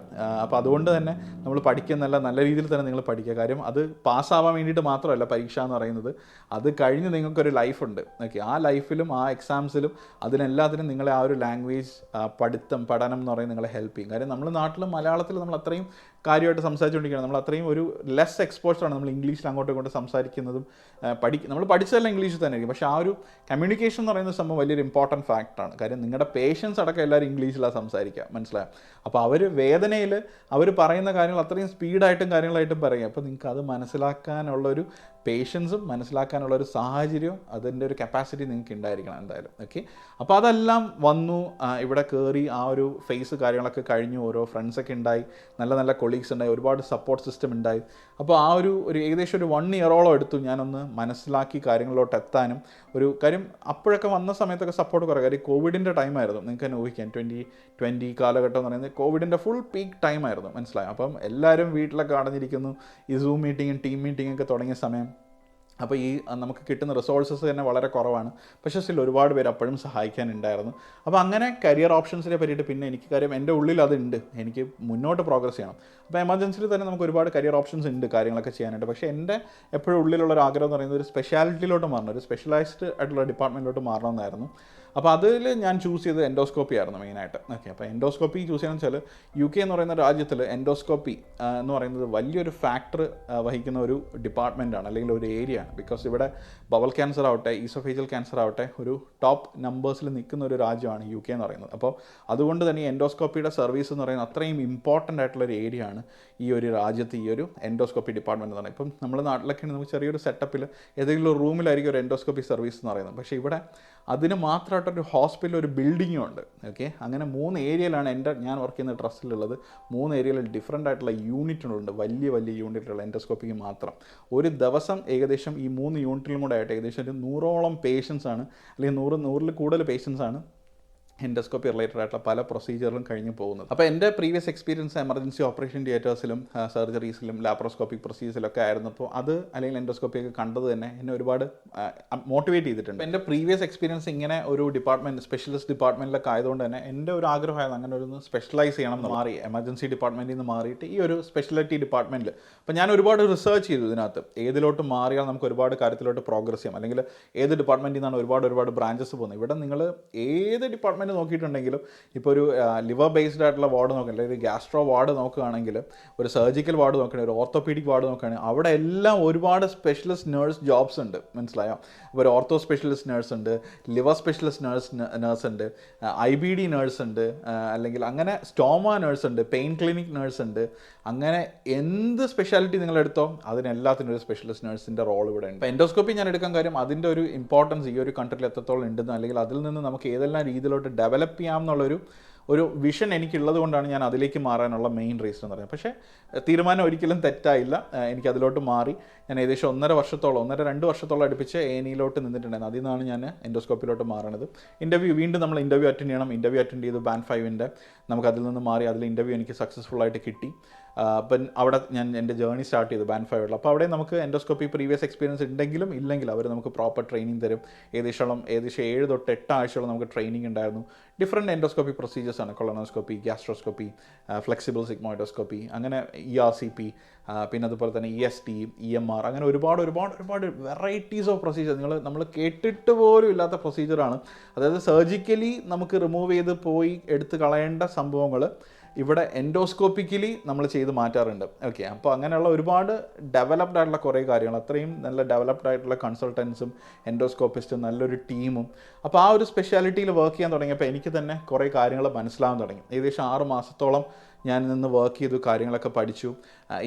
അപ്പോൾ അതുകൊണ്ട് തന്നെ നമ്മൾ പഠിക്കുന്നല്ല, നല്ല രീതിയിൽ തന്നെ നിങ്ങൾ പഠിക്കുക. കാര്യം അത് പാസ്സാവാൻ വേണ്ടിയിട്ട് മാത്രമല്ല പരീക്ഷ എന്ന് പറയുന്നത്, അത് കഴിഞ്ഞ് നിങ്ങൾക്കൊരു ലൈഫുണ്ട്. ഓക്കെ, ആ ലൈഫിലും ആ എക്സാംസിലും അതിനെല്ലാത്തിനും നിങ്ങളെ ആ ഒരു ലാംഗ്വേജ് പഠനം എന്ന് പറയുന്നത് നിങ്ങളെ ഹെൽപ്പ് ചെയ്യും. കാര്യം നമ്മൾ നാട്ടിലും മലയാളത്തിൽ നമ്മൾ അത്രയും കാര്യമായിട്ട് സംസാരിച്ചുകൊണ്ടിരിക്കുകയാണ്. നമ്മൾ അത്രയും ഒരു ലെസ് എക്സ്പോഷറാണ് നമ്മൾ ഇംഗ്ലീഷിൽ അങ്ങോട്ടും ഇങ്ങോട്ടും സംസാരിക്കുന്നതും. നമ്മൾ പഠിച്ചതെല്ലാം ഇംഗ്ലീഷിൽ തന്നെ ആയിരിക്കും, പക്ഷേ ആ ഒരു കമ്മ്യൂണിക്കേഷൻ എന്ന് പറയുന്ന സംഭവം വലിയൊരു ഇമ്പോർട്ടൻറ്റ് ഫാക്ടറാണ്. കാര്യം നിങ്ങളുടെ പേഷ്യൻസ് അടക്കം എല്ലാവരും ഇംഗ്ലീഷിലാണ് സംസാരിക്കുക, മനസ്സിലായോ? അപ്പോൾ അവർ വേദനയിൽ അവർ പറയുന്ന കാര്യങ്ങൾ അത്രയും സ്പീഡായിട്ടും കാര്യങ്ങളായിട്ടും പറയും. അപ്പോൾ നിങ്ങൾക്ക് അത് മനസ്സിലാക്കാനുള്ളൊരു പേഷ്യൻസും മനസ്സിലാക്കാനുള്ള ഒരു സാഹചര്യവും അതിൻ്റെ ഒരു കപ്പാസിറ്റി നിങ്ങൾക്ക് ഉണ്ടായിരിക്കണം എന്തായാലും. ഓക്കെ, അപ്പോൾ അതെല്ലാം വന്നു, ഇവിടെ കയറി ആ ഒരു ഫേസ് കാര്യങ്ങളൊക്കെ കഴിഞ്ഞു, ഓരോ ഫ്രണ്ട്സൊക്കെ ഉണ്ടായി, നല്ല നല്ല കൊളീഗ്സ് ഉണ്ടായി, ഒരുപാട് സപ്പോർട്ട് സിസ്റ്റം ഉണ്ടായി. അപ്പോൾ ആ ഒരു ഏകദേശം ഒരു 1 ഇയറോളം എടുത്തു ഞാനൊന്ന് മനസ്സിലാക്കി കാര്യങ്ങളിലോട്ട് എത്താനും. ഒരു കാര്യം അപ്പോഴൊക്കെ വന്ന സമയത്തൊക്കെ സപ്പോർട്ട് കുറേ, കാര്യം കോവിഡിൻ്റെ ടൈമായിരുന്നു. നിങ്ങൾക്ക് തന്നെ ഊഹിക്കാം, 2020 കാലഘട്ടം എന്ന് പറയുന്നത് കോവിഡിൻ്റെ ഫുൾ പീക്ക് ടൈമായിരുന്നു, മനസ്സിലായി. അപ്പം എല്ലാവരും വീട്ടിലൊക്കെ അടഞ്ഞിരിക്കുന്നു, ഈ സൂം മീറ്റിങ്ങും ടീം മീറ്റിങ്ങൊക്കെ തുടങ്ങിയ സമയം. അപ്പോൾ ഈ നമുക്ക് കിട്ടുന്ന റിസോഴ്സസ് തന്നെ വളരെ കുറവാണ്, പക്ഷേ സ്റ്റിൽ ഒരുപാട് പേര് അപ്പോഴും സഹായിക്കാനുണ്ടായിരുന്നു. അപ്പോൾ അങ്ങനെ കരിയർ ഓപ്ഷൻസിനെ പറ്റിയിട്ട് പിന്നെ എനിക്ക് കാര്യം എൻ്റെ ഉള്ളിൽ അതുണ്ട്, എനിക്ക് മുന്നോട്ട് പ്രോഗ്രസ് ചെയ്യണം. അപ്പോൾ എമർജൻസിയിൽ തന്നെ നമുക്ക് ഒരുപാട് കരിയർ ഓപ്ഷൻസ് ഉണ്ട് കാര്യങ്ങളൊക്കെ ചെയ്യാനായിട്ട്. പക്ഷേ എൻ്റെ എപ്പോഴും ഉള്ളിലുള്ള ഒരു ആഗ്രഹം എന്ന് പറയുന്നത് ഒരു സ്പെഷ്യാലിറ്റിയിലോട്ട് മാറണം, ഒരു സ്പെഷ്യലൈസ്ഡ് ആയിട്ടുള്ള ഡിപ്പാർട്ട്മെൻറ്റിലോട്ട് മാറണമെന്നായിരുന്നു. അപ്പോൾ അതിൽ ഞാൻ ചൂസ് ചെയ്തത് എൻഡോസ്കോപ്പി ആയിരുന്നു മെയിനായിട്ട്. ഓക്കെ, അപ്പോൾ എൻഡോസ്കോപ്പി ചൂസ് ചെയ്യാന്ന് വെച്ചാൽ UK എന്ന് പറയുന്ന രാജ്യത്തിൽ എൻഡോസ്കോപ്പി എന്ന് പറയുന്നത് വലിയൊരു ഫാക്ടർ വഹിക്കുന്ന ഒരു ഡിപ്പാർട്ട്മെൻറ്റാണ്, അല്ലെങ്കിൽ ഒരു ഏരിയ ആണ്. ബിക്കോസ് ഇവിടെ ബവൽ ക്യാൻസർ ആവട്ടെ, ഈസോഫേജിയൽ ക്യാൻസർ ആവട്ടെ, ഒരു ടോപ്പ് നമ്പേഴ്സിൽ നിൽക്കുന്ന ഒരു രാജ്യമാണ് UK എന്ന് പറയുന്നത്. അപ്പോൾ അതുകൊണ്ട് തന്നെ ഈ എൻഡോസ്കോപ്പിയുടെ സർവീസ് എന്ന് പറയുന്നത് അത്രയും ഇമ്പോർട്ടൻ്റ് ആയിട്ടുള്ളൊരു ഏരിയ ആണ് ഈ ഒരു രാജ്യത്ത്, ഈ ഒരു എൻഡോസ്കോപ്പി ഡിപ്പാർട്ട്മെൻറ്റ് എന്ന് പറയുന്നത്. ഇപ്പം നമ്മുടെ നാട്ടിലൊക്കെ നമുക്ക് ചെറിയൊരു സെറ്റപ്പിൽ ഏതെങ്കിലും ഒരു റൂമിലായിരിക്കും ഒരു എൻഡോസ്കോപ്പി സർവീസ് എന്ന് പറയുന്നത്. പക്ഷേ ഇവിടെ അതിന് മാത്രമായിട്ടൊരു ഹോസ്പിറ്റൽ, ഒരു ബിൽഡിങ്ങും ഉണ്ട്. ഓക്കെ, അങ്ങനെ 3 ഏരിയയിലാണ് ഞാൻ വർക്ക് ചെയ്യുന്ന ട്രസ്റ്റിലുള്ളത്. 3 ഏരിയയിൽ ഡിഫറൻ്റ് ആയിട്ടുള്ള യൂണിറ്റുകളുണ്ട്, വലിയ വലിയ യൂണിറ്റുകൾ എൻഡോസ്കോപ്പിക്ക് മാത്രം. ഒരു ദിവസം ഏകദേശം ഈ 3 യൂണിറ്റിലും കൂടെ ആയിട്ട് ഏകദേശം ഒരു 100ഓളം പേഷ്യൻസ് ആണ്, അല്ലെങ്കിൽ 100ൽ കൂടുതൽ പേഷ്യൻസ് ആണ് എൻഡോസ്കോപ്പി റിലേറ്റഡ് ആയിട്ടുള്ള പല പ്രൊസീജിയറിലും കഴിഞ്ഞ് പോകുന്നത്. അപ്പോൾ എൻ്റെ പ്രീവിയസ് എക്സ്പീരിയൻസ് എമർജൻസി ഓപ്പറേഷൻ തിയേറ്റേഴ്സിലും സർജറീസിലും ലാപ്രോസ്കോപ്പിക് പ്രൊസീജിയറിലൊക്കെ ആയിരുന്നപ്പോൾ അത് അല്ലെങ്കിൽ എൻഡോസ്കോപ്പിയൊക്കെ കണ്ടത് തന്നെ എന്നെ ഒരുപാട് മോട്ടിവേറ്റ് ചെയ്തിട്ടുണ്ട്. എൻ്റെ പ്രീവിയസ് എക്സ്പീരിയൻസ് ഇങ്ങനെ ഒരു ഡിപ്പാർട്ട്മെൻറ്റ്, സ്പെഷ്യലിസ്റ്റ് ഡിപ്പാർട്ട്മെൻറ്റിലൊക്കെ ആയതുകൊണ്ട് തന്നെ എൻ്റെ ഒരു ആഗ്രഹമായിരുന്നു അങ്ങനെ ഒരു സ്പെഷ്യലൈസ് ചെയ്യണം എന്ന്. മാറി എമർജൻസി ഡിപ്പാർട്ട്മെൻറ്റിൽ നിന്ന് മാറിയിട്ട് ഈ ഒരു സ്പെഷ്യാലിറ്റി ഡിപ്പാർട്ട്മെൻറ്റിൽ. അപ്പോൾ ഞാൻ ഒരുപാട് റിസർച്ച് ചെയ്തു ഇതിനകത്ത്, ഏതിലോട്ട് മാറിയാൽ നമുക്ക് ഒരുപാട് കാര്യത്തിലോട്ട് പ്രോഗ്രസ് ചെയ്യാം, അല്ലെങ്കിൽ ഏത് ഡിപ്പാർട്ട്മെൻറ്റിൽ നിന്നാണ് ഒരുപാട് ബ്രാഞ്ചസ് പോകുന്നത്. ഇവിടെ നിങ്ങൾ ഏത് ഡിപ്പാർട്ട്മെൻറ്റ് നോക്കിയിട്ടുണ്ടെങ്കിലും, ഇപ്പോൾ ഒരു ലിവർ ബേസ്ഡ് ആയിട്ടുള്ള വാർഡ് നോക്കുകയാണെങ്കിൽ, അല്ലെങ്കിൽ ഗ്യാസ്ട്രോ വാർഡ് നോക്കുകയാണെങ്കിൽ, ഒരു സർജിക്കൽ വാർഡ് നോക്കുകയാണെങ്കിൽ, ഒരു ഓർത്തോപീഡിക് വാർഡ് നോക്കുകയാണെങ്കിൽ, അവിടെ എല്ലാം ഒരുപാട് സ്പെഷ്യലിസ്റ്റ് നേഴ്സ് ജോബ്സ് ഉണ്ട്, മനസ്സിലായോ? അപ്പോൾ ഒരു ഓർത്തോ സ്പെഷ്യലിസ്റ്റ് നേഴ്സ് ഉണ്ട്, ലിവർ സ്പെഷ്യലിസ്റ്റ് നേഴ്സ് ഉണ്ട്, IBD നേഴ്സ് ഉണ്ട്, അല്ലെങ്കിൽ അങ്ങനെ സ്റ്റോമ നേഴ്സ് ഉണ്ട്, പെയിൻ ക്ലിനിക് നേഴ്സ് ഉണ്ട്. അങ്ങനെ എന്ത് സ്പെഷ്യാലിറ്റി നിങ്ങളെടുത്തോ അതിനെല്ലാത്തിനും ഒരു സ്പെഷ്യലിസ്റ്റ് നേഴ്സിൻ്റെ റോൾ ഇവിടെ ഉണ്ട്. അപ്പോൾ എൻഡോസ്കോപ്പി ഞാൻ എടുക്കാൻ കാര്യം അതിൻ്റെ ഒരു ഇമ്പോർട്ടൻസ് ഈ ഒരു കൺട്രിയിൽ എത്രത്തോളം ഉണ്ടെന്ന്, അല്ലെങ്കിൽ അതിൽ നിന്ന് നമുക്ക് ഏതെല്ലാം രീതിയിലോട്ട് ഡെവലപ്പ് ചെയ്യാം എന്നുള്ളൊരു വിഷൻ എനിക്കുള്ളത് കൊണ്ടാണ് ഞാൻ അതിലേക്ക് മാറാനുള്ള മെയിൻ റീസൺ എന്ന് പറയുന്നത്. പക്ഷേ തീരുമാനം ഒരിക്കലും തെറ്റായില്ല, എനിക്കതിലോട്ട് മാറി. ഞാൻ ഏകദേശം 1.5 വർഷത്തോളം അടുപ്പിച്ച് A&Eയിലോട്ട് നിന്നിട്ടുണ്ടായിരുന്നു. അതിൽ നിന്നാണ് ഞാൻ എൻഡോസ്കോപ്പിലോട്ട് മാറണത്. വീണ്ടും നമ്മൾ ഇൻ്റർവ്യൂ അറ്റൻഡ് ചെയ്യണം. ഇൻ്റർവ്യൂ അറ്റൻഡ് ചെയ്തു, Band 5-ൻ്റെ നമുക്കതിൽ നിന്ന് മാറി. അതിൽ ഇൻ്റർവ്യൂ എനിക്ക് സക്സസ്ഫുള്ളായിട്ട് കിട്ടി. അപ്പം അവിടെ ഞാൻ എൻ്റെ ജേർണി സ്റ്റാർട്ട് ചെയ്തു Band 5 അപ്പോൾ അവിടെ നമുക്ക് എൻഡോസ്കോപ്പി പ്രീവിയസ് എക്സ്പീരിയൻസ് ഉണ്ടെങ്കിലും ഇല്ലെങ്കിലും അവർ നമുക്ക് പ്രോപ്പർ ട്രെയിനിങ് തരും. ഏകദേശം 7 തൊട്ട് 8 ആഴ്ചയോളം നമുക്ക് ട്രെയിനിങ് ഉണ്ടായിരുന്നു. ഡിഫറെൻറ്റ് എൻഡോസ്കോപ്പി പ്രൊസീജിയേഴ്സാണ്, കൊളോണോസ്കോപ്പി, ഗ്യാസ്ട്രോസ്കോപ്പി, ഫ്ലെക്സിബിൾ സിഗ്മോയിഡോസ്കോപ്പി, അങ്ങനെ ERCP, പിന്നെ അതുപോലെ തന്നെ EST, EMR, അങ്ങനെ ഒരുപാട് വെറൈറ്റീസ് ഓഫ് പ്രൊസീജിയർ. നമ്മൾ കേട്ടിട്ട് പോലും ഇല്ലാത്ത പ്രൊസീജിയറാണ്. അതായത് സർജിക്കലി നമുക്ക് റിമൂവ് ചെയ്ത് പോയി എടുത്ത് കളയേണ്ട സംഭവങ്ങൾ ഇവിടെ എൻഡോസ്കോപ്പിക്കലി നമ്മൾ ചെയ്ത് മാറ്റാറുണ്ട്. ഓക്കെ, അപ്പോൾ അങ്ങനെയുള്ള ഒരുപാട് ഡെവലപ്ഡ് ആയിട്ടുള്ള കുറേ കാര്യങ്ങൾ, അത്രയും നല്ല ഡെവലപ്ഡ് ആയിട്ടുള്ള കൺസൾട്ടൻസും എൻഡോസ്കോപ്പിസ്റ്റും നല്ലൊരു ടീമും. അപ്പോൾ ആ ഒരു സ്പെഷ്യാലിറ്റിയിൽ വർക്ക് ചെയ്യാൻ തുടങ്ങിയപ്പോൾ എനിക്ക് തന്നെ കുറേ കാര്യങ്ങൾ മനസ്സിലാവാൻ തുടങ്ങി. ഏകദേശം 6 മാസത്തോളം ഞാൻ നിന്ന് വർക്ക് ചെയ്തു, കാര്യങ്ങളൊക്കെ പഠിച്ചു.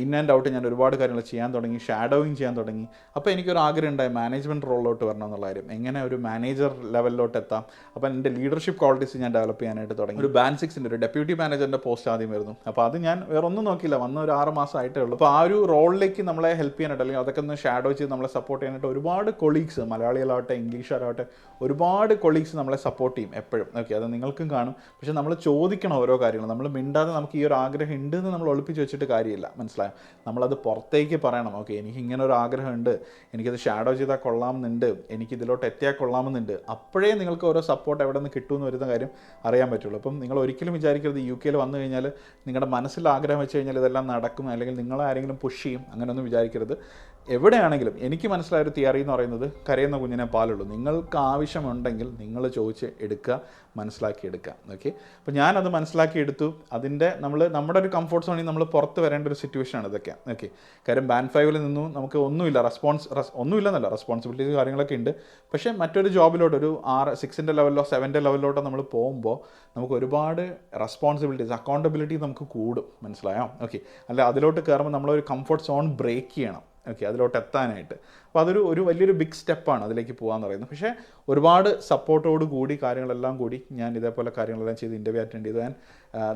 ഇൻ ആൻഡ് ഔട്ട് ഞാൻ ഒരുപാട് കാര്യങ്ങൾ ചെയ്യാൻ തുടങ്ങി, ഷാഡോയിങ് ചെയ്യാൻ തുടങ്ങി. അപ്പോൾ എനിക്കൊരു ആഗ്രഹം ഉണ്ടായി മാനേജ്മെൻറ്റ് റോളിലോട്ട് വരണം എന്നുള്ള കാര്യം, എങ്ങനെ ഒരു മാനേജർ ലെവലിലോട്ട് എത്താം. അപ്പോൾ എൻ്റെ ലീഡർഷിപ്പ് ക്വാളിറ്റീസ് ഞാൻ ഡെവലപ്പ് ചെയ്യാനായിട്ട് തുടങ്ങി. ഒരു Band 6-ൻ്റെ ഒരു ഡെപ്യൂട്ടി മാനേജറിൻ്റെ പോസ്റ്റ് ആദ്യം വരുന്നു. അപ്പോൾ അത് ഞാൻ വേറെ ഒന്നും നോക്കിയില്ല, വന്ന ഒരു 6 മാസം ആയിട്ടേ ഉള്ളൂ. അപ്പോൾ ആ ഒരു റോളിലേക്ക് നമ്മളെ ഹെൽപ്പ് ചെയ്യാനായിട്ട്, അല്ലെങ്കിൽ അതൊക്കെ ഒന്ന് ഷാഡോ ചെയ്ത് നമ്മളെ സപ്പോർട്ട് ചെയ്യാനായിട്ട് ഒരുപാട് കൊളീഗ്സ്, മലയാളികളാവട്ടെ ഇംഗ്ലീഷുകാരാവട്ടെ, ഒരുപാട് കൊളീഗ്സ് നമ്മളെ സപ്പോർട്ട് ചെയ്യും എപ്പോഴും. ഓക്കെ, അത് നിങ്ങൾക്കും കാണും. പക്ഷേ നമ്മൾ ചോദിക്കണം ഓരോ കാര്യങ്ങളും, നമ്മൾ മിണ്ടാതെ നമുക്ക് ഈ ഒരു ആഗ്രഹം ഉണ്ട് എന്ന് നമ്മൾ ഒളിപ്പിച്ച് വെച്ചിട്ട് കാര്യമില്ല, മനസ്സിലായോ? നമ്മളത് പുറത്തേക്ക് പറയണം. ഓക്കെ, എനിക്ക് ഇങ്ങനെ ഒരു ആഗ്രഹമുണ്ട്, എനിക്കത് ഷാഡോ ചെയ്താൽ കൊള്ളാമെന്നുണ്ട്, എനിക്കിതിലോട്ട് എത്തിയാൽ കൊള്ളാമെന്നുണ്ട്. അപ്പോഴേ നിങ്ങൾക്ക് ഓരോ സപ്പോർട്ട് എവിടെ നിന്ന് കിട്ടുമെന്ന് വരുന്ന കാര്യം അറിയാൻ പറ്റുള്ളൂ. അപ്പം നിങ്ങൾ ഒരിക്കലും വിചാരിക്കരുത് UK വന്നു കഴിഞ്ഞാൽ നിങ്ങളുടെ മനസ്സിൽ ആഗ്രഹം വെച്ച് കഴിഞ്ഞാൽ ഇതെല്ലാം നടക്കും, അല്ലെങ്കിൽ നിങ്ങളെ ആരെങ്കിലും പുഷ് ചെയ്യും, അങ്ങനെയൊന്നും വിചാരിക്കരുത്. എവിടെയാണെങ്കിലും എനിക്ക് മനസ്സിലായൊരു തിയറി എന്ന് പറയുന്നത് കരയുന്ന കുഞ്ഞിനെ പാലുള്ളൂ. നിങ്ങൾക്ക് ആവശ്യമുണ്ടെങ്കിൽ നിങ്ങൾ ചോദിച്ച് എടുക്കുക, മനസ്സിലാക്കിയെടുക്കുക. ഓക്കെ, അപ്പോൾ ഞാനത് മനസ്സിലാക്കിയെടുത്തു. അതിൻ്റെ നമ്മുടെ ഒരു കംഫർട്ട് സോണിൽ നമ്മൾ പുറത്ത് വരേണ്ട ഒരു സിറ്റുവേഷനാണ് ഇതൊക്കെ. ഓക്കെ, കാര്യം ബാൻഡ് 5 നിന്നും നമുക്ക് ഒന്നുമില്ല, ഒന്നുമില്ലെന്നല്ല, റെസ്പോൺസിബിലിറ്റീസ് കാര്യങ്ങളൊക്കെ ഉണ്ട്. പക്ഷേ മറ്റൊരു ജോബിലോട്ട് ഒരു 6ൻ്റെ ലെവലിലോ 7ൻ്റെ ലെവലിലോട്ടോ നമ്മൾ പോകുമ്പോൾ നമുക്ക് ഒരുപാട് റെസ്പോൺസിബിലിറ്റീസ്, അക്കൗണ്ടബിലിറ്റി നമുക്ക് കൂടും, മനസ്സിലായോ? ഓക്കെ, അല്ല അതിലോട്ട് കയറുമ്പോൾ നമ്മളൊരു കംഫർട്ട് സോൺ ബ്രേക്ക് ചെയ്യണം. ഓക്കെ, അതിലോട്ട് എത്താനായിട്ട്. അപ്പോൾ അതൊരു വലിയൊരു ബിഗ് സ്റ്റെപ്പാണ് അതിലേക്ക് പോകാമെന്ന് പറയുന്നത്. പക്ഷേ ഒരുപാട് സപ്പോർട്ടോട് കൂടി കാര്യങ്ങളെല്ലാം കൂടി ഞാൻ ഇതേപോലെ കാര്യങ്ങളെല്ലാം ചെയ്ത് ഇൻ്റർവ്യൂ അറ്റൻഡ് ചെയ്ത് ഞാൻ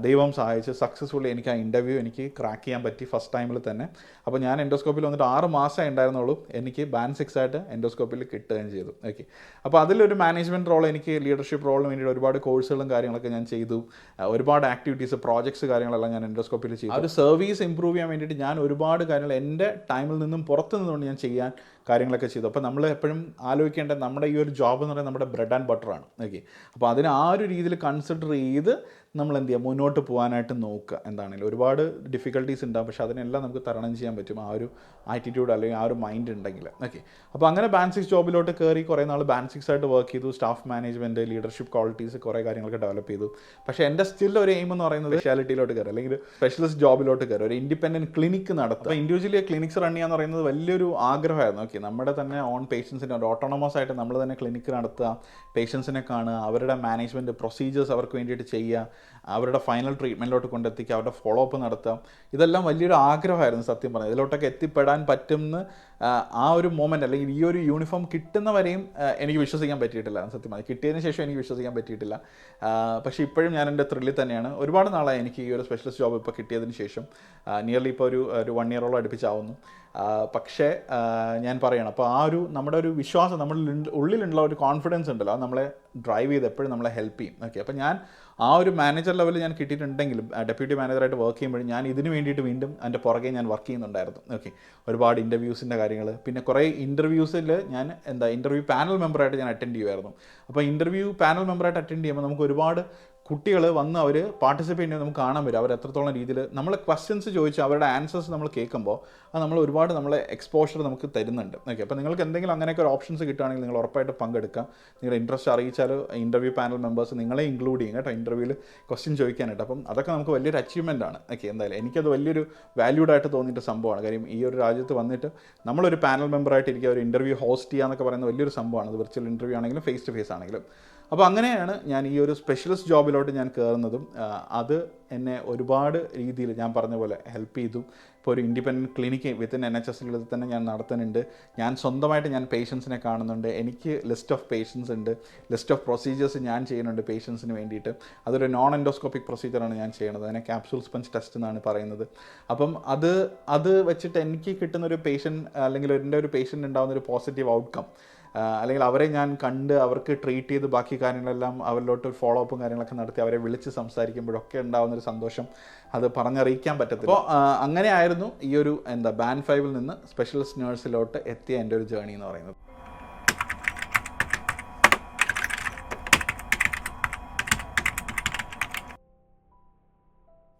ദൈവം സഹായിച്ച് സക്സസ്ഫുള്ളി എനിക്ക് ആ ഇൻ്റർവ്യൂ എനിക്ക് ക്രാക്ക് ചെയ്യാൻ പറ്റി ഫസ്റ്റ് ടൈമിൽ തന്നെ. അപ്പോൾ ഞാൻ എൻഡോസ്കോപ്പിൽ വന്നിട്ട് 6 മാസമേ ഉണ്ടായിരുന്നുള്ളൂ, എനിക്ക് ബാൻഡ് 6 ആയിട്ട് എൻഡോസ്കോപ്പിൽ കിട്ടുകയും ചെയ്തു. ഓക്കെ, അപ്പോൾ അതിലൊരു മാനേജ്മെൻറ്റ് റോൾ, എനിക്ക് ലീഡർഷിപ്പ് റോളിന് വേണ്ടിയിട്ട് ഒരുപാട് കോഴ്സുകളും കാര്യങ്ങളൊക്കെ ഞാൻ ചെയ്തു. ഒരുപാട് ആക്ടിവിറ്റീസ്, പ്രോജക്ട്സ് കാര്യങ്ങളെല്ലാം ഞാൻ എൻഡോസ്കോപ്പിൽ ചെയ്തു. ആ ഒരു സർവീസ് ഇമ്പ്രൂവ് ചെയ്യാൻ വേണ്ടിയിട്ട് ഞാൻ ഒരുപാട് കാര്യങ്ങൾ എൻ്റെ ടൈമിൽ നിന്നും പുറത്ത് നിന്നുകൊണ്ട് ഞാൻ ചെയ്യാൻ കാര്യങ്ങളൊക്കെ ചെയ്തു. അപ്പോൾ നമ്മൾ എപ്പോഴും ആലോചിക്കേണ്ടത് നമ്മുടെ ഈ ഒരു ജോബ് എന്ന് പറയുന്നത് നമ്മുടെ ബ്രെഡ് ആൻഡ് ബട്ടറാണ്. ഓക്കെ, അപ്പോൾ അതിന് ആ ഒരു രീതിയിൽ കൺസിഡർ ചെയ്ത് നമ്മൾ എന്ത് ചെയ്യുക, മുന്നോട്ട് പോകാനായിട്ട് നോക്കുക. എന്താണെങ്കിലും ഒരുപാട് ഡിഫിക്കൽട്ടീസ് ഉണ്ടാകും, പക്ഷേ അതിനെല്ലാം നമുക്ക് തരണം ചെയ്യാൻ പറ്റും ആ ഒരു ആറ്റിറ്റ്യൂഡ് അല്ലെങ്കിൽ ആ ഒരു മൈൻഡ് ഉണ്ടെങ്കിൽ. ഓക്കെ, അപ്പോൾ അങ്ങനെ ബാൻഡ് 6 ജോബിലോട്ട് കയറി കുറേ നാൾ ബാൻഡ് 6 ആയിട്ട് വർക്ക് ചെയ്തു. സ്റ്റാഫ് മാനേജ്മെൻറ്റ്, ലീഡർഷിപ്പ് ക്വാളിറ്റീസ് കുറേ കാര്യങ്ങളൊക്കെ ഡെവലപ്പ് ചെയ്തു. പക്ഷേ എൻ്റെ സ്റ്റിൽ ഒരു എയിം എന്ന് പറയുന്നത് സ്പെഷ്യാലിറ്റിയിലോട്ട് കയറി, അല്ലെങ്കിൽ സ്പെഷ്യലിസ്റ്റ് ജോബിലോട്ട് കയറി ഒരു ഇൻഡിപെൻഡൻറ്റ് ക്ലിനിക്ക് നടത്തുക. അപ്പോൾ ഇൻഡിവിജ്വലി ക്ലിനിക്സ് റൺ ചെയ്യാന്ന് പറയുന്നത് വലിയൊരു ആഗ്രഹമായിരുന്നു. ഓക്കെ, നമ്മുടെ തന്നെ ഓൺ പേഷ്യൻസിൻ്റെ ഒരു ഓട്ടോണമസ് ആയിട്ട് നമ്മൾ തന്നെ ക്ലിനിക്ക് നടത്തുക, പേഷ്യൻസിനെ കാണുക, അവരുടെ മാനേജ്മെൻറ്റ് പ്രൊസീജിയേഴ്സ് അവർക്ക് വേണ്ടിയിട്ട് ചെയ്യുക, അവരുടെ ഫൈനൽ ട്രീറ്റ്മെൻറ്റിലോട്ട് കൊണ്ടെത്തിക്കുക, അവരുടെ ഫോളോ അപ്പ് നടത്തുക. ഇതെല്ലാം വലിയൊരു ആഗ്രഹമായിരുന്നു സത്യം പറഞ്ഞത്. ഇതിലോട്ടൊക്കെ എത്തിപ്പെടാൻ പറ്റുമെന്ന് ആ ഒരു മൊമെൻ്റ്, അല്ലെങ്കിൽ ഈ ഒരു യൂണിഫോം കിട്ടുന്നവരെയും എനിക്ക് വിശ്വസിക്കാൻ പറ്റിയിട്ടില്ല സത്യം പറഞ്ഞത്. കിട്ടിയതിന് ശേഷം എനിക്ക് വിശ്വസിക്കാൻ പറ്റിയിട്ടില്ല. പക്ഷേ ഇപ്പോഴും ഞാൻ എൻ്റെ ത്രില്ലിൽ തന്നെയാണ്. ഒരുപാട് നാളായി എനിക്ക് ഈ ഒരു സ്പെഷ്യലിസ്റ്റ് ജോബ് ഇപ്പോൾ കിട്ടിയതിന് ശേഷം, നിയർലി ഇപ്പോൾ ഒരു 1 ഇയറോളം അടുപ്പിച്ചാവുന്നു. പക്ഷേ ഞാൻ പറയണം, അപ്പോൾ ആ ഒരു നമ്മുടെ ഒരു വിശ്വാസം, നമ്മുടെ ഉള്ളിലുള്ള ഒരു കോൺഫിഡൻസ് ഉണ്ടല്ലോ, അത് നമ്മളെ ഡ്രൈവ് ചെയ്ത് എപ്പോഴും നമ്മളെ ഹെൽപ്പ് ചെയ്യും. ഓക്കെ, അപ്പോൾ ഞാൻ ആ ഒരു മാനേജർ ലെവലിൽ ഞാൻ കിട്ടിയിട്ടുണ്ടെങ്കിലും ഡെപ്യൂട്ടി മാനേജറായിട്ട് വർക്ക് ചെയ്യുമ്പോഴും ഞാൻ ഇതിന് വേണ്ടിയിട്ട് വീണ്ടും അതിൻ്റെ പുറകെ ഞാൻ വർക്ക് ചെയ്യുന്നുണ്ടായിരുന്നു. ഓക്കെ, ഒരുപാട് ഇൻ്റർവ്യൂസിൻ്റെ കാര്യങ്ങൾ, പിന്നെ കുറേ ഇൻ്റർവ്യൂസിൽ ഞാൻ ഇൻ്റർവ്യൂ പാനൽ മെമ്പറായിട്ട് ഞാൻ അറ്റൻഡ് ചെയ്യുമായിരുന്നു. അപ്പോൾ ഇൻ്റർവ്യൂ പാനൽ മെമ്പറായിട്ട് അറ്റൻഡ് ചെയ്യുമ്പോൾ നമുക്ക് ഒരുപാട് കുട്ടികൾ വന്ന് അവർ പാർട്ടിസിപ്പേറ്റ് ചെയ്യുന്നത് നമുക്ക് കാണാൻ പറ്റും. അവർ എത്രത്തോളം രീതിയിൽ നമ്മൾ ക്വസ്റ്റ്യൻസ് ചോദിച്ച് അവരുടെ ആൻസേഴ്സ് നമ്മൾ കേൾക്കുമ്പോൾ അത് നമ്മൾ ഒരുപാട് നമ്മളെ എക്സ്പോഷർ നമുക്ക് തരുന്നുണ്ട്. ഓക്കെ, അപ്പോൾ നിങ്ങൾക്ക് എന്തെങ്കിലും അങ്ങനെയൊക്കെ ഒരു ഓപ്ഷൻസ് കിട്ടുകയാണെങ്കിൽ നിങ്ങൾ ഉറപ്പായിട്ട് പങ്കെടുക്കാം. നിങ്ങളുടെ ഇൻട്രസ്റ്റ് അറിയിച്ചാൽ ഇൻ്റർവ്യൂ പാനൽ മെമ്പേഴ്സ് നിങ്ങളെ ഇൻക്ലൂഡ് ചെയ്യും കേട്ടോ ഇൻ്റർവ്യൂവിൽ ക്വസ്റ്റ്യൻ ചോദിക്കാനായിട്ട്. അപ്പം അതൊക്കെ നമുക്ക് വലിയൊരു അച്ചീവ്മെൻ്റ് ആണ്. ഓക്കെ, എന്തായാലും എനിക്കത് വലിയൊരു വാല്യൂഡ് ആയിട്ട് തോന്നിയിട്ട് സംഭവമാണ്. കാര്യം ഈ ഒരു രാജ്യത്ത് വന്നിട്ട് നമ്മളൊരു പാനൽ മെമ്പറായിട്ട് ഇരിക്കുക, ഒരു ഇൻ്റർവ്യൂ ഹോസ്റ്റ് ചെയ്യുക എന്നൊക്കെ പറയുന്ന വലിയൊരു സംഭവമാണ്. അത് വിർച്വൽ ഇൻ്റർവ്യൂ ആണെങ്കിലും ഫേസ് ടു ഫേസ് ആണെങ്കിലും. അപ്പോൾ അങ്ങനെയാണ് ഞാൻ ഈ ഒരു സ്പെഷ്യലിസ്റ്റ് ജോബിലോട്ട് ഞാൻ കയറുന്നതും. അത് എന്നെ ഒരുപാട് രീതിയിൽ ഞാൻ പറഞ്ഞ പോലെ ഹെൽപ്പ് ചെയ്തു. ഇപ്പോൾ ഒരു ഇൻഡിപെൻഡൻറ്റ് ക്ലിനിക്ക് വിത്തിൻ NHS തന്നെ ഞാൻ നടത്തുന്നുണ്ട്. ഞാൻ സ്വന്തമായിട്ട് ഞാൻ പേഷ്യൻസിനെ കാണുന്നുണ്ട്. എനിക്ക് ലിസ്റ്റ് ഓഫ് പേഷ്യൻസ് ഉണ്ട്, ലിസ്റ്റ് ഓഫ് പ്രൊസീജിയേഴ്സ് ഞാൻ ചെയ്യുന്നുണ്ട് പേഷ്യൻസിന് വേണ്ടിയിട്ട്. അതൊരു നോൺ എൻഡോസ്കോപ്പിക് പ്രൊസീജിയറാണ് ഞാൻ ചെയ്യുന്നത്. അതിനെ ക്യാപ്സൂൾ സ്പഞ്ച് ടെസ്റ്റ് എന്നാണ് പറയുന്നത്. അപ്പം അത് വെച്ചിട്ട് എനിക്ക് കിട്ടുന്നൊരു പേഷ്യൻ്റ്, അല്ലെങ്കിൽ എൻ്റെ ഒരു പേഷ്യൻ്റ് ഉണ്ടാകുന്നൊരു പോസിറ്റീവ് ഔട്ട്കം, അല്ലെങ്കിൽ അവരെ ഞാൻ കണ്ട് അവർക്ക് ട്രീറ്റ് ചെയ്ത് ബാക്കി കാര്യങ്ങളെല്ലാം അവരിലോട്ട് ഫോളോ അപ്പും കാര്യങ്ങളൊക്കെ നടത്തി അവരെ വിളിച്ച് സംസാരിക്കുമ്പോഴൊക്കെ ഉണ്ടാകുന്നൊരു സന്തോഷം അത് പറഞ്ഞറിയിക്കാൻ പറ്റത്തില്ല. അപ്പോൾ അങ്ങനെയായിരുന്നു ഈ ഒരു ബാൻഡ് 5 നിന്ന് സ്പെഷ്യലിസ്റ്റ് നേഴ്സിലോട്ട് എത്തിയ എൻ്റെ ഒരു ജേർണി എന്ന് പറയുന്നത്.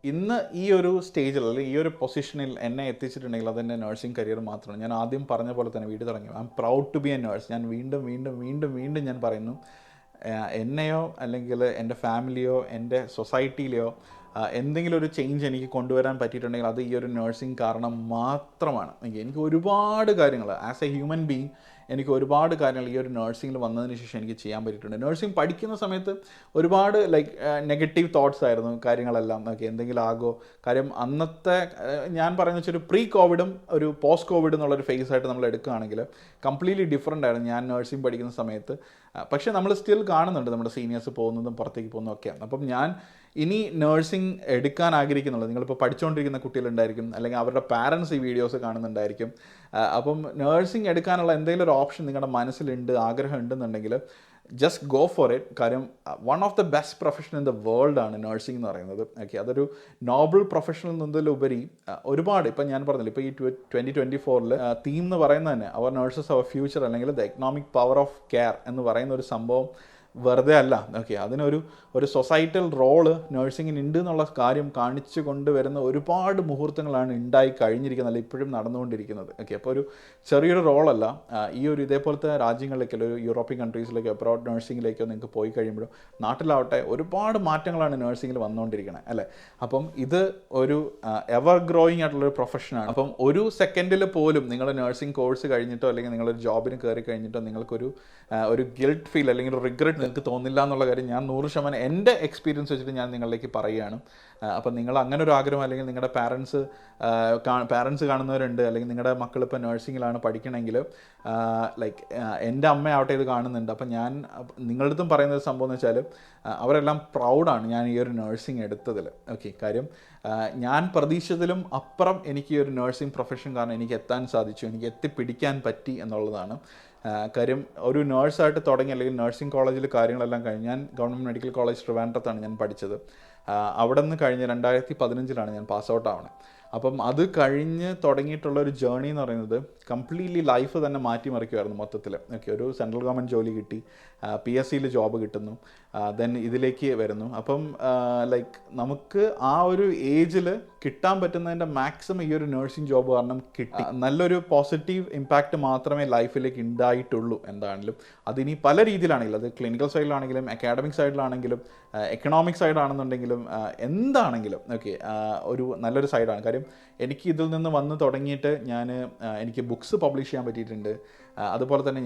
ഇന്ന് ഈ ഒരു സ്റ്റേജിൽ, അല്ലെങ്കിൽ ഈ ഒരു പൊസിഷനിൽ എന്നെ എത്തിച്ചിട്ടുണ്ടെങ്കിൽ അതെൻ്റെ നഴ്സിംഗ് കരിയർ മാത്രമാണ്. ഞാൻ ആദ്യം പറഞ്ഞ പോലെ തന്നെ വീട്ടിൽ തുടങ്ങി, I am proud to be a nurse. ഞാൻ വീണ്ടും വീണ്ടും വീണ്ടും വീണ്ടും ഞാൻ പറയുന്നു, എന്നെയോ അല്ലെങ്കിൽ എൻ്റെ ഫാമിലിയോ എൻ്റെ സൊസൈറ്റിയിലെയോ എന്തെങ്കിലും ഒരു ചേഞ്ച് എനിക്ക് കൊണ്ടുവരാൻ പറ്റിയിട്ടുണ്ടെങ്കിൽ അത് ഈ ഒരു നഴ്സിംഗ് കാരണം മാത്രമാണ്. എനിക്ക് ഒരുപാട് കാര്യങ്ങൾ ആസ് എ ഹ്യൂമൻ ബീങ് എനിക്ക് ഒരുപാട് കാര്യങ്ങൾ ഈ ഒരു നഴ്സിംഗിൽ വന്നതിന് ശേഷം എനിക്ക് ചെയ്യാൻ പറ്റിയിട്ടുണ്ട്. നഴ്സിംഗ് പഠിക്കുന്ന സമയത്ത് ഒരുപാട് നെഗറ്റീവ് തോട്ട്സ് ആയിരുന്നു കാര്യങ്ങളെല്ലാം. ഓക്കെ, എന്തെങ്കിലും ആകോ, കാര്യം അന്നത്തെ ഞാൻ പറയുന്ന വെച്ചാൽ ഒരു പ്രീ കോവിഡും ഒരു പോസ്റ്റ് കോവിഡ് എന്നുള്ളൊരു ഫേസ് ആയിട്ട് നമ്മൾ എടുക്കുകയാണെങ്കിൽ കംപ്ലീറ്റ്ലി ഡിഫറെൻ്റ് ആയിരുന്നു ഞാൻ നഴ്സിംഗ് പഠിക്കുന്ന സമയത്ത്. പക്ഷേ നമ്മൾ സ്റ്റിൽ കാണുന്നുണ്ട് നമ്മുടെ സീനിയേഴ്സ് പോകുന്നതും പുറത്തേക്ക് പോകുന്നതും ഒക്കെയാണ്. അപ്പം ഞാൻ ഇനി നഴ്സിംഗ് എടുക്കാൻ ആഗ്രഹിക്കുന്നുള്ളത്, നിങ്ങളിപ്പോൾ പഠിച്ചുകൊണ്ടിരിക്കുന്ന കുട്ടികളുണ്ടായിരിക്കും, അല്ലെങ്കിൽ അവരുടെ പാരൻസ് ഈ വീഡിയോസ് കാണുന്നുണ്ടായിരിക്കും. അപ്പം നഴ്സിംഗ് എടുക്കാനുള്ള എന്തെങ്കിലും ഒരു ഓപ്ഷൻ നിങ്ങളുടെ മനസ്സിലുണ്ട്, ആഗ്രഹം ഉണ്ടെന്നുണ്ടെങ്കിൽ ജസ്റ്റ് ഗോ ഫോർ ഇറ്റ്. കാര്യം one of the best profession in the world ആണ് നഴ്സിംഗ് എന്ന് പറയുന്നത്. ഓക്കെ, അതൊരു നോബിൾ പ്രൊഫഷൻ എന്നതിലുപരി ഒരുപാട്, ഇപ്പം ഞാൻ പറഞ്ഞില്ല, ഇപ്പോൾ ഈ 2024 തീം എന്ന് പറയുന്നത് തന്നെ അവർ നഴ്സസ് അവർ ഫ്യൂച്ചർ, അല്ലെങ്കിൽ the economic power of care എന്ന് പറയുന്ന ഒരു സംഭവം വെറുതെ അല്ല. ഓക്കെ, ഒരു സൊസൈറ്റൽ റോള് നഴ്സിംഗിന് ഉണ്ട് എന്നുള്ള കാര്യം കാണിച്ചു കൊണ്ടുവരുന്ന ഒരുപാട് മുഹൂർത്തങ്ങളാണ് ഉണ്ടായി കഴിഞ്ഞിരിക്കുന്നത്, അല്ല ഇപ്പോഴും നടന്നുകൊണ്ടിരിക്കുന്നത്. ഓക്കെ, അപ്പോൾ ഒരു ചെറിയൊരു റോളല്ല. ഈ ഒരു ഇതേപോലത്തെ രാജ്യങ്ങളിലേക്കോ, ഒരു യൂറോപ്യൻ കൺട്രീസിലേക്കോ, അബ്രോഡ് നഴ്സിംഗിലേക്കോ നിങ്ങൾക്ക് പോയി കഴിയുമ്പോഴും നാട്ടിലാവട്ടെ ഒരുപാട് മാറ്റങ്ങളാണ് നഴ്സിംഗിൽ വന്നുകൊണ്ടിരിക്കുന്നത് അല്ലേ. അപ്പം ഇത് ഒരു എവർ ഗ്രോയിങ് ആയിട്ടുള്ളൊരു പ്രൊഫഷനാണ്. അപ്പം ഒരു സെക്കൻഡിൽ പോലും നിങ്ങൾ നഴ്സിംഗ് കോഴ്സ് കഴിഞ്ഞിട്ടോ അല്ലെങ്കിൽ നിങ്ങളൊരു ജോബിന് കയറി കഴിഞ്ഞിട്ടോ നിങ്ങൾക്കൊരു ഗിൽട്ട് ഫീൽ അല്ലെങ്കിൽ ഒരു റിഗ്രറ്റ് നിങ്ങൾക്ക് തോന്നില്ല എന്നുള്ള കാര്യം ഞാൻ 100% എൻ്റെ എക്സ്പീരിയൻസ് വെച്ചിട്ട് ഞാൻ നിങ്ങളിലേക്ക് പറയുകയാണ്. അപ്പം നിങ്ങൾ അങ്ങനെ ഒരു ആഗ്രഹം, അല്ലെങ്കിൽ നിങ്ങളുടെ പാരൻസ് കാണുന്നവരുണ്ട്, അല്ലെങ്കിൽ നിങ്ങളുടെ മക്കൾ ഇപ്പോൾ നഴ്സിംഗിലാണ് പഠിക്കണമെങ്കിൽ, ലൈക്ക് എൻ്റെ അമ്മയാവട്ടെ ഇത് കാണുന്നുണ്ട്. അപ്പം ഞാൻ നിങ്ങളുടെ അടുത്തും പറയുന്നൊരു സംഭവം എന്ന് വെച്ചാൽ അവരെല്ലാം പ്രൗഡാണ് ഞാൻ ഈ ഒരു നഴ്സിംഗ് എടുത്തതിൽ. ഓക്കെ, കാര്യം ഞാൻ പ്രതീക്ഷിച്ചതിലും അപ്പുറം എനിക്ക് ഈ ഒരു നഴ്സിംഗ് പ്രൊഫഷൻ കാരണം എനിക്ക് എത്താൻ സാധിച്ചു, എനിക്ക് എത്തിപ്പിടിക്കാൻ പറ്റി എന്നുള്ളതാണ്. കാര്യം ഒരു നേഴ്സായിട്ട് തുടങ്ങി, അല്ലെങ്കിൽ നഴ്സിംഗ് കോളേജിൽ കാര്യങ്ങളെല്ലാം കഴിഞ്ഞ്, ഞാൻ ഗവൺമെൻറ് മെഡിക്കൽ കോളേജ് ട്രിവാൻഡ്രത്താണ് ഞാൻ പഠിച്ചത്. അവിടെ നിന്ന് കഴിഞ്ഞ് 2015 ഞാൻ പാസ് ഔട്ട് ആവണേ. അപ്പം അത് കഴിഞ്ഞ് തുടങ്ങിയിട്ടുള്ള ഒരു ജേർണി എന്ന് പറയുന്നത് കംപ്ലീറ്റ്ലി ലൈഫ് തന്നെ മാറ്റിമറിക്കുമായിരുന്നു മൊത്തത്തിൽ. ഓക്കെ, ഒരു സെൻട്രൽ ഗവൺമെൻറ് ജോലി കിട്ടി, PSCയിൽ ജോബ് കിട്ടുന്നു, ദെൻ ഇതിലേക്ക് വരുന്നു. അപ്പം ലൈക്ക് നമുക്ക് ആ ഒരു ഏജിൽ കിട്ടാൻ പറ്റുന്നതിൻ്റെ മാക്സിമം ഈ ഒരു നഴ്സിംഗ് ജോബ് കാരണം കിട്ടി. നല്ലൊരു പോസിറ്റീവ് ഇമ്പാക്റ്റ് മാത്രമേ ലൈഫിലേക്ക് ഉണ്ടായിട്ടുള്ളൂ. എന്താണെങ്കിലും അതിനി പല രീതിയിലാണെങ്കിലും, അത് ക്ലിനിക്കൽ സൈഡിലാണെങ്കിലും അക്കാഡമിക് സൈഡിലാണെങ്കിലും എക്കണോമിക് സൈഡാണെന്നുണ്ടെങ്കിലും എന്താണെങ്കിലും ഓക്കെ, ഒരു നല്ലൊരു സൈഡാണ്. കാര്യം എനിക്ക് ഇതിൽ നിന്ന് വന്ന് തുടങ്ങിയിട്ട് എനിക്ക് ബുക്സ് പബ്ലിഷ് ചെയ്യാൻ പറ്റിയിട്ടുണ്ട്. അതുപോലെ തന്നെ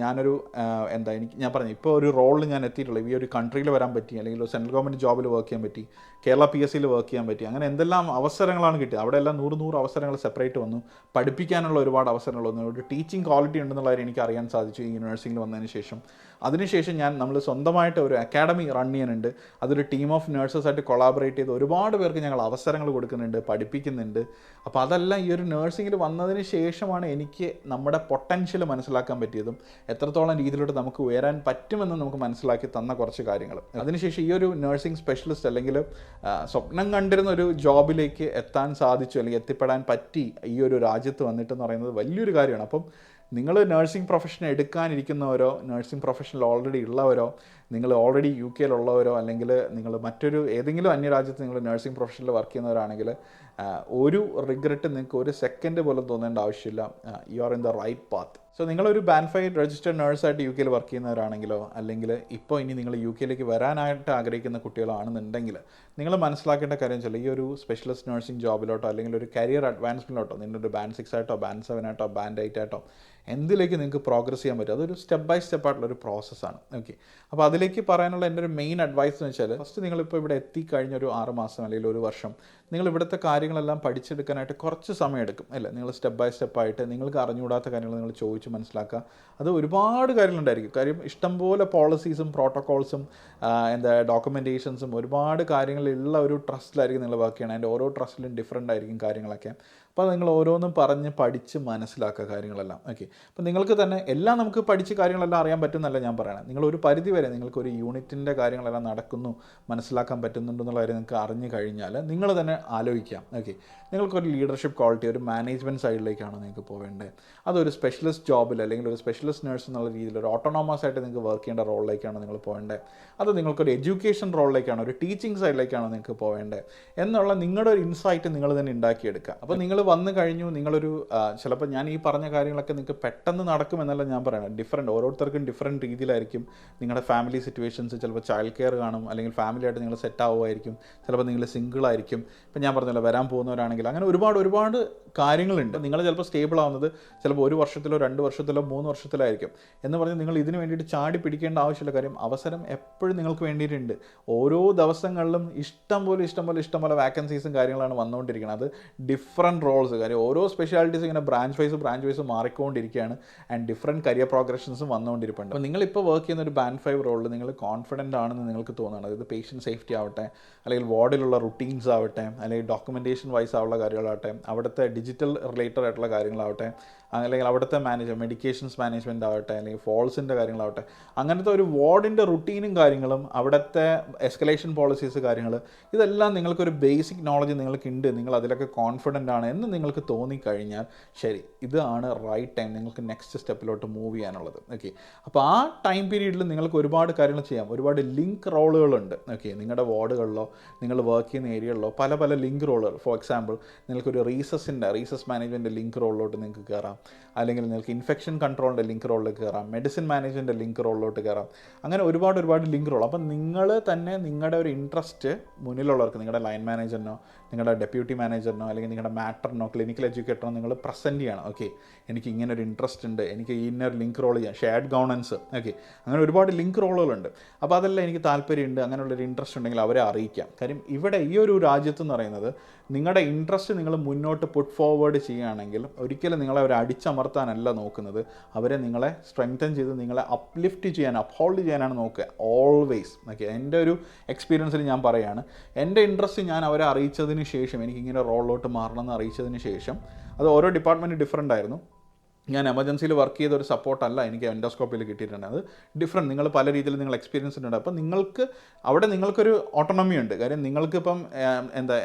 ഞാൻ പറഞ്ഞു ഇപ്പോൾ ഒരു റോളിൽ ഞാൻ എത്തിയിട്ടുള്ളൂ. ഈ ഒരു കൺട്രിയിൽ വരാൻ പറ്റി, അല്ലെങ്കിൽ ഒരു സെൻട്രൽ ഗവൺമെൻറ് ജോബിൽ വർക്ക് ചെയ്യാൻ പറ്റി, കേരള PSCയിൽ വർക്ക് ചെയ്യാൻ പറ്റി. അങ്ങനെ എന്തെല്ലാം അവസരങ്ങളാണ് കിട്ടിയത്. അവിടെ എല്ലാം 100 അവസരങ്ങൾ സെപ്പറേറ്റ് വന്നു, പഠിപ്പിക്കാനുള്ള ഒരുപാട് അവസരങ്ങൾ വന്നു, ഒരു ടീച്ചിങ് ക്വാളിറ്റി ഉണ്ടെന്നുള്ള കാര്യം എനിക്ക് അറിയാൻ സാധിച്ചു ഈ നഴ്സിംഗിൽ വന്നതിന് ശേഷം. അതിനുശേഷം നമ്മൾ സ്വന്തമായിട്ട് ഒരു അക്കാഡമി റൺ ചെയ്യാനുണ്ട്. അതൊരു ടീം ഓഫ് നഴ്സസായിട്ട് കൊളാബറേറ്റ് ചെയ്ത് ഒരുപാട് പേർക്ക് ഞങ്ങൾ അവസരങ്ങൾ കൊടുക്കുന്നുണ്ട്, പഠിപ്പിക്കുന്നുണ്ട്. അപ്പോൾ അതെല്ലാം ഈ ഒരു നഴ്സിംഗിൽ വന്നതിന് ശേഷമാണ് എനിക്ക് നമ്മുടെ പൊട്ടൻഷ്യൽ മനസ്സിലാക്കാൻ പറ്റിയതും എത്രത്തോളം രീതിയിലോട്ട് നമുക്ക് ഉയരാൻ പറ്റുമെന്ന് നമുക്ക് മനസ്സിലാക്കി തന്ന കുറച്ച് കാര്യങ്ങൾ. അതിനുശേഷം ഈ ഒരു നഴ്സിംഗ് സ്പെഷ്യലിസ്റ്റ്, അല്ലെങ്കിൽ സ്വപ്നം കണ്ടിരുന്ന ഒരു ജോബിലേക്ക് എത്താൻ സാധിച്ചു, അല്ലെങ്കിൽ എത്തിപ്പെടാൻ പറ്റി ഈ ഒരു രാജ്യത്ത് വന്നിട്ടെന്ന് പറയുന്നത് വലിയൊരു കാര്യമാണ്. അപ്പം നിങ്ങൾ നഴ്സിംഗ് പ്രൊഫഷൻ എടുക്കാനിരിക്കുന്നവരോ, നഴ്സിംഗ് പ്രൊഫഷനിൽ ഓൾറെഡി ഉള്ളവരോ, നിങ്ങൾ ഓൾറെഡി UK അല്ലെങ്കിൽ നിങ്ങൾ മറ്റൊരു ഏതെങ്കിലും അന്യരാജ്യത്ത് നിങ്ങൾ നഴ്സിംഗ് പ്രൊഫഷനിൽ വർക്ക് ചെയ്യുന്നവരാണെങ്കിൽ ഒരു റിഗ്രറ്റ് നിങ്ങൾക്ക് ഒരു സെക്കൻഡ് പോലും തോന്നേണ്ട ആവശ്യമില്ല. You are in the right path. So നിങ്ങളൊരു ബാൻഡ് 5 രജിസ്റ്റേർഡ് നഴ്സായിട്ട് UK വർക്ക് ചെയ്യുന്നവരാണെങ്കിലോ, അല്ലെങ്കിൽ ഇപ്പോൾ ഇനി നിങ്ങൾ UK വരാനായിട്ട് ആഗ്രഹിക്കുന്ന കുട്ടികളാണെന്നുണ്ടെങ്കിൽ നിങ്ങൾ മനസ്സിലാക്കേണ്ട കാര്യം വെച്ചാൽ ഈ ഒരു സ്പെഷ്യലിസ്റ്റ് നഴ്സിംഗ് ജോബിലോട്ടോ, അല്ലെങ്കിൽ ഒരു കരിയർ അഡ്വാൻസ്മെൻറ്റിലോട്ടോ, നിങ്ങളൊരു ബാൻഡ് 6 ആയിട്ടോ ബാൻഡ് 7 ആയിട്ടോ ബാൻഡ് 8 ആയിട്ടോ എന്തിലേക്ക് നിങ്ങൾക്ക് പ്രോഗ്രസ് ചെയ്യാൻ പറ്റും. അതൊരു സ്റ്റെപ്പ് ബൈ സ്റ്റെപ്പ് ആയിട്ടുള്ളൊരു പ്രോസസ്സാണ്. ഓക്കെ, അപ്പോൾ അതിലേക്ക് പറയാനുള്ള എൻ്റെ ഒരു മെയിൻ അഡ്വൈസ് എന്ന് വെച്ചാൽ, ഫസ്റ്റ് നിങ്ങളിപ്പോൾ ഇവിടെ എത്തിക്കഴിഞ്ഞ ഒരു 6 മാസം അല്ലെങ്കിൽ ഒരു വർഷം നിങ്ങൾ ഇവിടുത്തെ കാര്യങ്ങളെല്ലാം പഠിച്ചെടുക്കാനായിട്ട് കുറച്ച് സമയം എടുക്കും അല്ലേ. നിങ്ങൾ സ്റ്റെപ്പ് ബൈ സ്റ്റെപ്പായിട്ട് നിങ്ങൾക്ക് അറിഞ്ഞുകൂടാത്ത കാര്യങ്ങൾ നിങ്ങൾ ചോദിച്ച് മനസ്സിലാക്കുക. അത് ഒരുപാട് കാര്യങ്ങളുണ്ടായിരിക്കും. കാര്യം ഇഷ്ടംപോലെ പോളിസീസും പ്രോട്ടോക്കോൾസും ഡോക്യുമെൻറ്റേഷൻസും ഒരുപാട് കാര്യങ്ങളുള്ള ഒരു ട്രസ്റ്റിലായിരിക്കും നിങ്ങൾ വർക്ക് ചെയ്യണം. അതിൻ്റെ ഓരോ ട്രസ്റ്റിലും ഡിഫറൻ്റ് ആയിരിക്കും കാര്യങ്ങളൊക്കെ. അപ്പോൾ നിങ്ങൾ ഓരോന്നും പറഞ്ഞ് പഠിച്ച് മനസ്സിലാക്കുക കാര്യങ്ങളെല്ലാം. ഓക്കെ, അപ്പോൾ നിങ്ങൾക്ക് തന്നെ എല്ലാം നമുക്ക് പഠിച്ച് കാര്യങ്ങളെല്ലാം അറിയാൻ പറ്റുന്നല്ല ഞാൻ പറയണത്. നിങ്ങളൊരു പരിധി വരെ നിങ്ങൾക്കൊരു യൂണിറ്റിൻ്റെ കാര്യങ്ങളെല്ലാം നടക്കുന്നു, മനസ്സിലാക്കാൻ പറ്റുന്നുണ്ടെന്നുള്ള കാര്യം നിങ്ങൾക്ക് അറിഞ്ഞു കഴിഞ്ഞാൽ നിങ്ങൾ തന്നെ ആലോചിക്കാം. ഓക്കെ, നിങ്ങൾക്കൊരു ലീഡർഷിപ്പ് ക്വാളിറ്റി, ഒരു മാനേജ്മെൻറ്റ് സൈഡിലേക്കാണോ നിങ്ങൾക്ക് പോവേണ്ടത്, അതൊരു സ്പെഷ്യലിസ്റ്റ് ജോബിൽ അല്ലെങ്കിൽ ഒരു സ്പെഷ്യലിസ്റ്റ് നഴ്സ് എന്നുള്ള രീതിയിൽ ഒരു ഓട്ടോണോമസ് ആയിട്ട് നിങ്ങൾക്ക് വർക്ക് ചെയ്യേണ്ട റോളിലേക്കാണോ നിങ്ങൾ പോവേണ്ടത്, അത് നിങ്ങൾക്കൊരു എഡ്യൂക്കേഷൻ റോളിലേക്കാണോ, ഒരു ടീച്ചിങ് സൈഡിലേക്കാണോ നിങ്ങൾക്ക് പോവേണ്ടത് എന്നുള്ള നിങ്ങളുടെ ഒരു ഇൻസൈറ്റ് നിങ്ങൾ തന്നെ ഉണ്ടാക്കിയെടുക്കുക. അപ്പോൾ നിങ്ങൾ വന്നു കഴിഞ്ഞു, നിങ്ങളൊരു ചിലപ്പോൾ ഞാൻ ഈ പറഞ്ഞ കാര്യങ്ങളൊക്കെ നിങ്ങൾക്ക് പെട്ടെന്ന് നടക്കുമെന്നല്ല ഞാൻ പറയണം. ഓരോരുത്തർക്കും ഡിഫറെൻറ്റ് രീതിയിലായിരിക്കും. നിങ്ങളുടെ ഫാമിലി സിറ്റുവേഷൻസ്, ചിലപ്പോൾ ചൈൽഡ് കെയർ കാണും, അല്ലെങ്കിൽ ഫാമിലിയായിട്ട് നിങ്ങൾ സെറ്റ് ആവുമായിരിക്കും, ചിലപ്പോൾ നിങ്ങൾ സിംഗിളായിരിക്കും. ഇപ്പം ഞാൻ പറഞ്ഞല്ലോ, വരാൻ പോകുന്നവരാണെങ്കിൽ അങ്ങനെ ഒരുപാട് കാര്യങ്ങളുണ്ട്. നിങ്ങൾ ചിലപ്പോൾ സ്റ്റേബിൾ ആവുന്നത് ചിലപ്പോൾ 1 വർഷത്തിലോ 2 വർഷത്തിലോ 3 വർഷത്തിലായിരിക്കും. എന്ന് പറഞ്ഞ് നിങ്ങൾ ഇതിന് വേണ്ടിയിട്ട് ചാടി പിടിക്കേണ്ട ആവശ്യമില്ല. കാര്യം അവസരം എപ്പോഴും നിങ്ങൾക്ക് വേണ്ടിയിട്ടുണ്ട്. ഓരോ ദിവസങ്ങളിലും ഇഷ്ടംപോലെ വാക്കൻസീസും കാര്യങ്ങളാണ് വന്നുകൊണ്ടിരിക്കുന്നത്. അത് ഡിഫറെൻറ്റ് റോൾസ്, കാര്യം ഓരോ സ്പെഷ്യാലിറ്റീസ് ഇങ്ങനെ ബ്രാഞ്ച് വൈസ് മാറിക്കൊണ്ടിരിക്കുകയാണ്. ആൻഡ് ഡിഫറെൻറ്റ് കരിയർ പ്രോഗ്രഷൻസും വന്നുകൊണ്ടിരിപ്പുണ്ട്. അപ്പോൾ നിങ്ങളിപ്പോൾ വർക്ക് ചെയ്യുന്ന ഒരു ബാൻഡ് 5 റോളിൽ നിങ്ങൾ കോൺഫിഡൻ്റ് ആണെന്ന് നിങ്ങൾക്ക് തോന്നുകയാണ്. അതായത് പേഷ്യൻ്റ് സേഫ്റ്റി ആവട്ടെ, അല്ലെങ്കിൽ വാർഡിലുള്ള റുട്ടീൻസ് ആവട്ടെ, അല്ലെങ്കിൽ ഡോക്യുമെൻറ്റേഷൻ വൈസ് ആവുള്ള കാര്യങ്ങളാവട്ടെ, അവിടുത്തെ ഡിജിറ്റൽ റിലേറ്റഡ് ആയിട്ടുള്ള കാര്യങ്ങളാവട്ടെ, അല്ലെങ്കിൽ അവിടുത്തെ മെഡിക്കേഷൻസ് മാനേജ്മെൻ്റ് ആവട്ടെ, അല്ലെങ്കിൽ ഫോൾസിൻ്റെ കാര്യങ്ങളാവട്ടെ, അങ്ങനത്തെ ഒരു വാർഡിൻ്റെ റുട്ടീനും കാര്യങ്ങളും അവിടുത്തെ എസ്കലേഷൻ പോളിസീസ് കാര്യങ്ങൾ, ഇതെല്ലാം നിങ്ങൾക്കൊരു ബേസിക് നോളജ് നിങ്ങൾക്കുണ്ട്, നിങ്ങൾ അതിലൊക്കെ കോൺഫിഡൻ്റ് ആണ് എന്ന് നിങ്ങൾക്ക് തോന്നിക്കഴിഞ്ഞാൽ ശരി, ഇതാണ് റൈറ്റ് ടൈം നിങ്ങൾക്ക് നെക്സ്റ്റ് സ്റ്റെപ്പിലോട്ട് മൂവ് ചെയ്യാനുള്ളത്. ഓക്കെ, അപ്പോൾ ആ ടൈം പീരീഡിൽ നിങ്ങൾക്ക് ഒരുപാട് കാര്യങ്ങൾ ചെയ്യാം. ഒരുപാട് ലിങ്ക് റോളുകളുണ്ട്. ഓക്കെ, നിങ്ങളുടെ വാർഡുകളിലോ നിങ്ങൾ വർക്ക് ചെയ്യുന്ന ഏരിയകളിലോ പല പല ലിങ്ക് റോളുകൾ. ഫോർ എക്സാമ്പിൾ, നിങ്ങൾക്കൊരു റീസസ് മാനേജ്മെൻറ്റ് ലിങ്ക് റോളിലോട്ട് നിങ്ങൾക്ക് കയറാം, അല്ലെങ്കിൽ നിങ്ങൾക്ക് ഇൻഫെക്ഷൻ കൺട്രോളിൻ്റെ ലിങ്ക് റോളിലേക്ക് കയറാം, മെഡിസിൻ മാനേജ്മെൻറ്റ് ലിങ്ക് റോളിലോട്ട് കയറാം. അങ്ങനെ ഒരുപാട് ലിങ്ക് റോൾ. അപ്പം നിങ്ങൾ തന്നെ നിങ്ങളുടെ ഒരു ഇൻട്രസ്റ്റ് മുന്നിലുള്ളവർക്ക്, നിങ്ങളുടെ ലൈൻ മാനേജറിനോ, നിങ്ങളുടെ ഡെപ്യൂട്ടി മാനേജറിനോ, അല്ലെങ്കിൽ നിങ്ങളുടെ മാറ്ററിനോ, ക്ലിനിക്കൽ എഡ്യൂക്കേറ്ററിനോ നിങ്ങൾ പ്രസൻറ്റ് ചെയ്യണം. ഓക്കെ, എനിക്ക് ഇങ്ങനെ ഒരു ഇൻട്രസ്റ്റ് ഉണ്ട്, എനിക്ക് ഇന്നൊരു ലിങ്ക് റോൾ ചെയ്യാം, ഷെയർഡ് ഗവർണൻസ്. ഓക്കെ, അങ്ങനെ ഒരുപാട് ലിങ്ക് റോളുകളുണ്ട്. അപ്പോൾ അതെല്ലാം എനിക്ക് താല്പര്യമുണ്ട്, അങ്ങനെയുള്ളൊരു ഇൻട്രസ്റ്റ് ഉണ്ടെങ്കിൽ അവരെ അറിയിക്കാം. കാര്യം ഇവിടെ ഈ ഒരു രാജ്യത്ത് എന്ന് പറയുന്നത് നിങ്ങളുടെ ഇൻട്രസ്റ്റ് നിങ്ങൾ മുന്നോട്ട് പുട്ട് ഫോർവേഡ് ചെയ്യുകയാണെങ്കിൽ ഒരിക്കലും നിങ്ങളെ അവർ അടിച്ചമർത്താനല്ല നോക്കുന്നത്, അവരെ നിങ്ങളെ സ്ട്രെങ്തൻ ചെയ്ത് നിങ്ങളെ അപ്ലിഫ്റ്റ് ചെയ്യാൻ, അപ്ഹോൾഡ് ചെയ്യാനാണ് നോക്കുക ഓൾവേസ്. ഓക്കെ, എൻ്റെ ഒരു എക്സ്പീരിയൻസിൽ ഞാൻ പറയുകയാണ്, എൻ്റെ ഇൻട്രസ്റ്റ് ഞാൻ അവരെ അറിയിച്ചതിന് ശേഷം, എനിക്കിങ്ങനെ റോളിലോട്ട് മാറണമെന്ന് അറിയിച്ചതിന് ശേഷം, അത് ഓരോ ഡിപ്പാർട്ട്മെൻറ്റ് ഡിഫറൻ്റ് ആയിരുന്നു. ഞാൻ എമർജൻസിയിൽ വർക്ക് ചെയ്ത ഒരു സപ്പോർട്ടല്ല എനിക്ക് എൻഡോസ്കോപ്പിൽ കിട്ടിയിട്ടുണ്ട്. അത് ഡിഫറെൻറ്റ്, നിങ്ങൾ പല രീതിയിൽ നിങ്ങൾ എക്സ്പീരിയൻസ് ഉണ്ട്. അപ്പോൾ നിങ്ങൾക്ക് അവിടെ നിങ്ങൾക്കൊരു ഓട്ടോണമി ഉണ്ട്. കാര്യം നിങ്ങൾക്കിപ്പം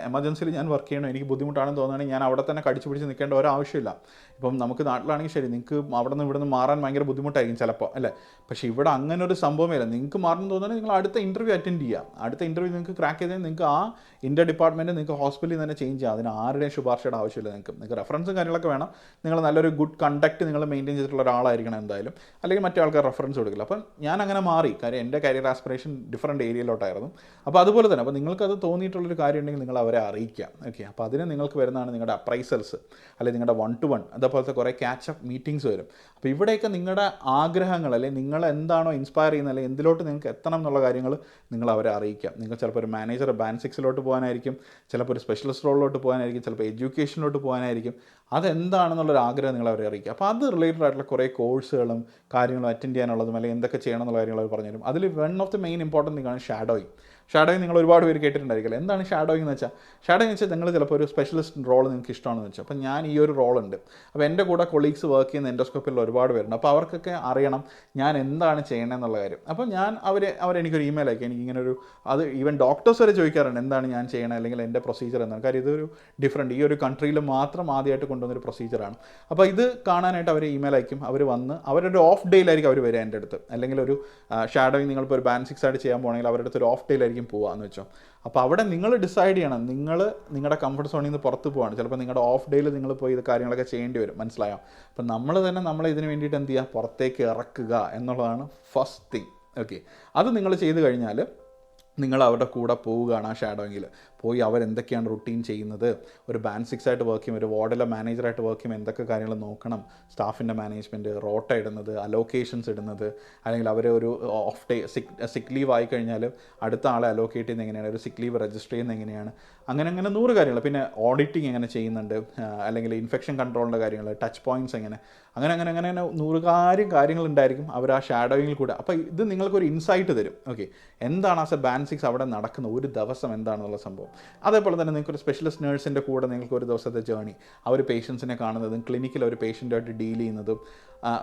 എമർജൻസിയിൽ ഞാൻ വർക്ക് ചെയ്യണം, എനിക്ക് ബുദ്ധിമുട്ടാണെന്ന് തോന്നുകയാണെങ്കിൽ ഞാൻ അവിടെ തന്നെ കടിച്ചു പിടിച്ച് നിൽക്കേണ്ട ഒരാവശ്യമില്ല. ഇപ്പം നമുക്ക് നാട്ടിലാണെങ്കിൽ ശരി, നിങ്ങൾക്ക് അവിടെ നിന്ന് ഇവിടെ നിന്ന് മാറാൻ ഭയങ്കര ബുദ്ധിമുട്ടായിരിക്കും ചിലപ്പോൾ, അല്ലേ? പക്ഷേ ഇവിടെ അങ്ങനെ ഒരു സംഭവമേ ഇല്ല. നിങ്ങൾക്ക് മാറണമെന്ന് തോന്നുകയാണെങ്കിൽ നിങ്ങൾ അടുത്ത ഇൻ്റർവ്യൂ അറ്റൻഡ് ചെയ്യുക. അടുത്ത ഇൻ്റർവ്യൂ നിങ്ങൾക്ക് ക്രാക്ക് ചെയ്താൽ നിങ്ങൾക്ക് ആ ഇൻ്റർ ഡിപ്പാർട്ട്മെൻറ്റ് നിങ്ങൾക്ക് ഹോസ്പിറ്റലിൽ തന്നെ ചേഞ്ച് ചെയ്യാം. അതിന് ആരുടെയും ശുപാർശയുടെ ആവശ്യമില്ല. നിങ്ങൾക്ക് റെഫറൻസും കാര്യങ്ങളൊക്കെ വേണം. നിങ്ങൾ നല്ലൊരു ഗുഡ് കണ്ടക്ട് നിങ്ങൾ മെയിൻറ്റെയിൻ ചെയ്തിട്ടുള്ള ഒരാളായിരിക്കണം എന്തായാലും, അല്ലെങ്കിൽ മറ്റേ ആൾക്കാർ റെഫറൻസ് കൊടുക്കില്ല. അപ്പം ഞാൻ അങ്ങനെ മാറി. കാര്യം എൻ്റെ കരിയർ ആസ്പിറേഷൻ ഡിഫറൻറ്റ് ഏരിയയിലോട്ടായിരുന്നു. അപ്പോൾ അതുപോലെ തന്നെ, അപ്പോൾ നിങ്ങൾക്കത് തോന്നിയിട്ടുള്ളൊരു കാര്യം ഉണ്ടെങ്കിൽ നിങ്ങൾ അവരെ അറിയിക്കാം. ഓക്കെ, അപ്പോൾ അതിന് നിങ്ങൾക്ക് വരുന്നതാണ് നിങ്ങളുടെ അപ്രൈസൽസ്, അല്ലെങ്കിൽ നിങ്ങളുടെ 1-to-1 അതേപോലത്തെ കുറേ ക്യാച്ചപ്പ് മീറ്റിംഗ്സ് വരും. അപ്പോൾ ഇവിടെയൊക്കെ നിങ്ങളുടെ ആഗ്രഹങ്ങൾ, അല്ലെങ്കിൽ നിങ്ങൾ എന്താണോ ഇൻസ്പയർ ചെയ്യുന്നത്, അല്ലെങ്കിൽ എന്തിലോട്ട് നിങ്ങൾക്ക് എത്തണം എന്നുള്ള കാര്യങ്ങൾ നിങ്ങൾ അവരെ അറിയിക്കാം. നിങ്ങൾ ചിലപ്പോൾ ഒരു മാനേജർ ബാൻഡ് 6 പോകാനായിരിക്കും, ചിലപ്പോൾ ഒരു സ്പെഷ്യലിസ്റ്റ് റോളിലോട്ട് പോകാനായിരിക്കും, ചിലപ്പോൾ എഡ്യൂക്കേഷനിലോട്ട് പോകാനായിരിക്കും. അതെന്താണെന്നുള്ളൊരു ആഗ്രഹം നിങ്ങൾ അവരെ അറിയിക്കുക. അപ്പോൾ അത് റിലേറ്റഡ് ആയിട്ടുള്ള കുറേ കോഴ്സുകളും കാര്യങ്ങളും അറ്റൻഡ് ചെയ്യാനുള്ളതും, അല്ലെങ്കിൽ എന്തൊക്കെ ചെയ്യണം എന്നുള്ള കാര്യങ്ങൾ അവർ പറഞ്ഞുതരും. അതിൽ one of the main important തിങ്ങാണ് ഷാഡോയിങ്. ഷാഡോയിങ് നിങ്ങൾ ഒരുപാട് പേര് കേട്ടിട്ടുണ്ടായിരിക്കില്ല. എന്താണ് ഷാഡോയിങ് എന്ന് വെച്ചാൽ? ഷാഡോയിങ് വെച്ചാൽ നിങ്ങൾ ചിലപ്പോൾ ഒരു സ്പെഷ്യലിസ്റ്റ് റോൾ നിങ്ങൾക്ക് ഇഷ്ടമാണെന്ന് വെച്ചാൽ, അപ്പോൾ ഞാൻ ഈ ഒരു റോളുണ്ട്, അപ്പോൾ എൻ്റെ കൂടെ കൊളീഗ്സ് വർക്ക് ചെയ്യുന്ന എൻഡോസ്കോപ്പിൽ ഒരുപാട് പേരുണ്ട്. അപ്പോൾ അവർക്കൊക്കെ അറിയണം ഞാൻ എന്താണ് ചെയ്യണമെന്നുള്ള കാര്യം. അപ്പോൾ ഞാൻ അവരെനിക്കൊരു ഇമെയിൽ അയക്കും, എനിക്കിങ്ങനെ ഒരു, അത് ഈവൻ ഡോക്ടേഴ്സ് വരെ ചോദിക്കാറുണ്ട് എന്താണ് ഞാൻ ചെയ്യണം, അല്ലെങ്കിൽ എൻ്റെ പ്രൊസീജിയർ എന്താണ്. കാര്യം ഇതൊരു ഡിഫറെൻറ്റ്, ഈ ഒരു കൺട്രിയിൽ മാത്രം ആദ്യമായിട്ട് കൊണ്ടുവന്നൊരു പ്രൊസീജിയറാണ്. അപ്പോൾ ഇത് കാണാനായിട്ട് അവർ ഇമെയിൽ അയക്കും. അവർ വന്ന് അവരൊരു ഓഫ് ഡേയിലായിരിക്കും അവർ വരിക എൻ്റെ അടുത്ത്, അല്ലെങ്കിൽ ഒരു ഷാഡോയിങ് നിങ്ങളിപ്പോൾ ഒരു ബാൻഡ് 6 ആയിട്ട് ചെയ്യാൻ പോകണമെങ്കിൽ അവരുടെ അടുത്ത് ഒരു ഓഫ് ഡേയിലായിരിക്കും പോകാമെന്ന് വെച്ചോ. അപ്പോൾ അവിടെ നിങ്ങൾ ഡിസൈഡ് ചെയ്യണം, നിങ്ങൾ നിങ്ങളുടെ കംഫർട്ട് സോണിൽ നിന്ന് പുറത്ത് പോവാണ്. ചിലപ്പോൾ നിങ്ങളുടെ ഓഫ് ഡേയിൽ നിങ്ങൾ പോയി ഇത് കാര്യങ്ങളൊക്കെ ചെയ്യേണ്ടി വരും, മനസ്സിലായോ? അപ്പം നമ്മൾ തന്നെ നമ്മളെ ഇതിന് വേണ്ടിയിട്ട് എന്ത് ചെയ്യുക, പുറത്തേക്ക് ഇറക്കുക എന്നുള്ളതാണ് ഫസ്റ്റ് തിങ്. ഓക്കെ, അത് നിങ്ങൾ ചെയ്ത് കഴിഞ്ഞാൽ നിങ്ങൾ അവരുടെ കൂടെ പോവുകയാണ് ആ ഷാഡോയിങ്ങിൽ. പോയി അവരെന്തൊക്കെയാണ് റുട്ടീൻ ചെയ്യുന്നത്, ഒരു ബാൻഡ് 6 ആയിട്ട് വർക്ക് ചെയ്യും, ഒരു വാർഡിലെ മാനേജറായിട്ട് വർക്ക് ചെയ്യുമ്പോൾ എന്തൊക്കെ കാര്യങ്ങൾ നോക്കണം, സ്റ്റാഫിൻ്റെ മാനേജ്മെൻറ്റ്, റോട്ട ഇടുന്നത്, അലോക്കേഷൻസ് ഇടുന്നത്, അല്ലെങ്കിൽ അവർ ഒരു ഓഫ് ഡേ സിക്ക് ലീവ് ആയി കഴിഞ്ഞാൽ അടുത്ത ആളെ അലോക്കേറ്റ് ചെയ്യുന്നത് എങ്ങനെയാണ്, ഒരു സിക്ക് ലീവ് രജിസ്റ്റർ ചെയ്യുന്നത് എങ്ങനെയാണ്, അങ്ങനെ 100 കാര്യങ്ങൾ. പിന്നെ ഓഡിറ്റിംഗ് എങ്ങനെ ചെയ്യുന്നുണ്ട്, അല്ലെങ്കിൽ ഇൻഫെക്ഷൻ കൺട്രോളിൻ്റെ കാര്യങ്ങൾ, ടച്ച് പോയിൻറ്റ്സ് എങ്ങനെ, അങ്ങനെ 100 കാര്യങ്ങളുണ്ടായിരിക്കും അവർ ആ ഷാഡോയിങ്ങിൽ കൂടെ. അപ്പോൾ ഇത് നിങ്ങൾക്കൊരു ഇൻസൈറ്റ് തരും. ഓക്കെ, എന്താണ് ആസ് എ ബാൻഡ് 6 അവിടെ നടക്കുന്ന ഒരു ദിവസം എന്താണെന്നുള്ള സംഭവം. അതേപോലെ തന്നെ നിങ്ങൾക്കൊരു സ്പെഷ്യലിസ്റ്റ് നേഴ്സിൻ്റെ കൂടെ നിങ്ങൾക്ക് ഒരു ദിവസത്തെ ജേണി, അവർ പേഷ്യൻസിനെ കാണുന്നതും ക്ലിനിക്കിൽ ഒരു പേഷ്യൻ്റായിട്ട് ഡീൽ ചെയ്യുന്നതും,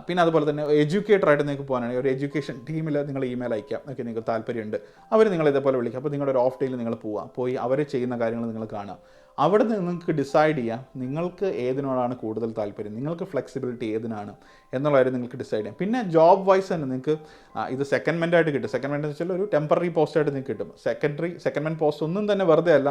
പിന്നെ അതുപോലെ തന്നെ എഡ്യൂക്കേറ്ററായിട്ട് നിങ്ങൾക്ക് പോകാനാണെങ്കിൽ ഒരു എഡ്യൂക്കേഷൻ ടീമിൽ നിങ്ങൾ ഇമെയിൽ അയക്കാം. ഓക്കെ, നിങ്ങൾക്ക് താല്പര്യമുണ്ട്, അവർ നിങ്ങൾ ഇതേപോലെ വിളിക്കുക. അപ്പോൾ നിങ്ങളുടെ ഒരു ഓഫ് ഡേയിൽ നിങ്ങൾ പോയി അവർ ചെയ്യുന്ന കാര്യങ്ങൾ നിങ്ങൾ കാണാം. അവിടെ നിങ്ങൾക്ക് ഡിസൈഡ് ചെയ്യാം നിങ്ങൾക്ക് ഏതിനോടാണ് കൂടുതൽ താല്പര്യം, നിങ്ങൾക്ക് ഫ്ലെക്സിബിലിറ്റി ഏതിനാണ് എന്നുള്ള കാര്യം നിങ്ങൾക്ക് ഡിസൈഡ് ചെയ്യാം. പിന്നെ ജോബ് വൈസ് തന്നെ നിങ്ങൾക്ക് ഇത് സെക്കൻഡ്മെൻ്റ് ആയിട്ട് കിട്ടും. സെക്കൻഡ്മെൻ്റ് എന്ന് വെച്ചാൽ ഒരു ടെമ്പററി പോസ്റ്റായിട്ട് നിങ്ങൾക്ക് കിട്ടും. സെക്കൻഡ്മെൻറ്റ് പോസ്റ്റ് ഒന്നും തന്നെ വെറുതെ അല്ല,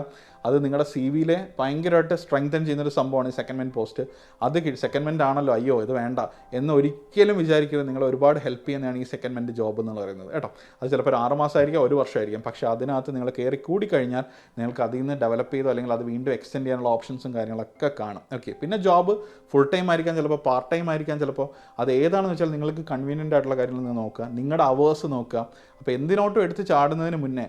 അത് നിങ്ങളുടെ CV ഭയങ്കരമായിട്ട് സ്ട്രെങ്തൻ ചെയ്യുന്നൊരു സംഭവമാണ് ഈ സെക്കൻഡ്മെൻറ്റ് പോസ്റ്റ്. അത് സെക്കൻഡ്മെൻ്റ് ആണല്ലോ, അയ്യോ ഇത് വേണ്ട എന്ന് ഒരിക്കലും വിചാരിക്കരുത്. നിങ്ങൾ ഒരുപാട് ഹെൽപ്പ് ചെയ്യുന്നതാണ് ഈ സെക്കൻഡ്മെൻറ്റ് ജോബ് എന്ന് പറയുന്നത് കേട്ടോ. അത് ചിലപ്പോൾ ഒരു 6 മാസമായിരിക്കും, 1 വർഷമായിരിക്കും. പക്ഷേ അതിനകത്ത് നിങ്ങൾ കയറി കൂടി കഴിഞ്ഞാൽ നിങ്ങൾക്ക് അതിൽ നിന്ന് ഡെവലപ്പ് ചെയ്തോ അല്ലെങ്കിൽ അത് വീണ്ടും എക്സ്റ്റെൻഡ് ചെയ്യാനുള്ള ഓപ്ഷൻസും കാര്യങ്ങളൊക്കെ കാണും. ഓക്കെ, പിന്നെ ജോബ് ഫുൾ ടൈം ആയിരിക്കാം, ചിലപ്പോൾ പാർട്ട് ടൈം ആയിരിക്കാം, ചിലപ്പോൾ അത് ഏതാണെന്ന് വെച്ചാൽ നിങ്ങൾക്ക് കൺവീനിയൻ്റ് ആയിട്ടുള്ള കാര്യങ്ങൾ നിങ്ങൾ നോക്കുക, നിങ്ങളുടെ അവേഴ്സ് നോക്കുക. അപ്പോൾ എന്തിനോട്ടും എടുത്ത് ചാടുന്നതിന് മുന്നേ,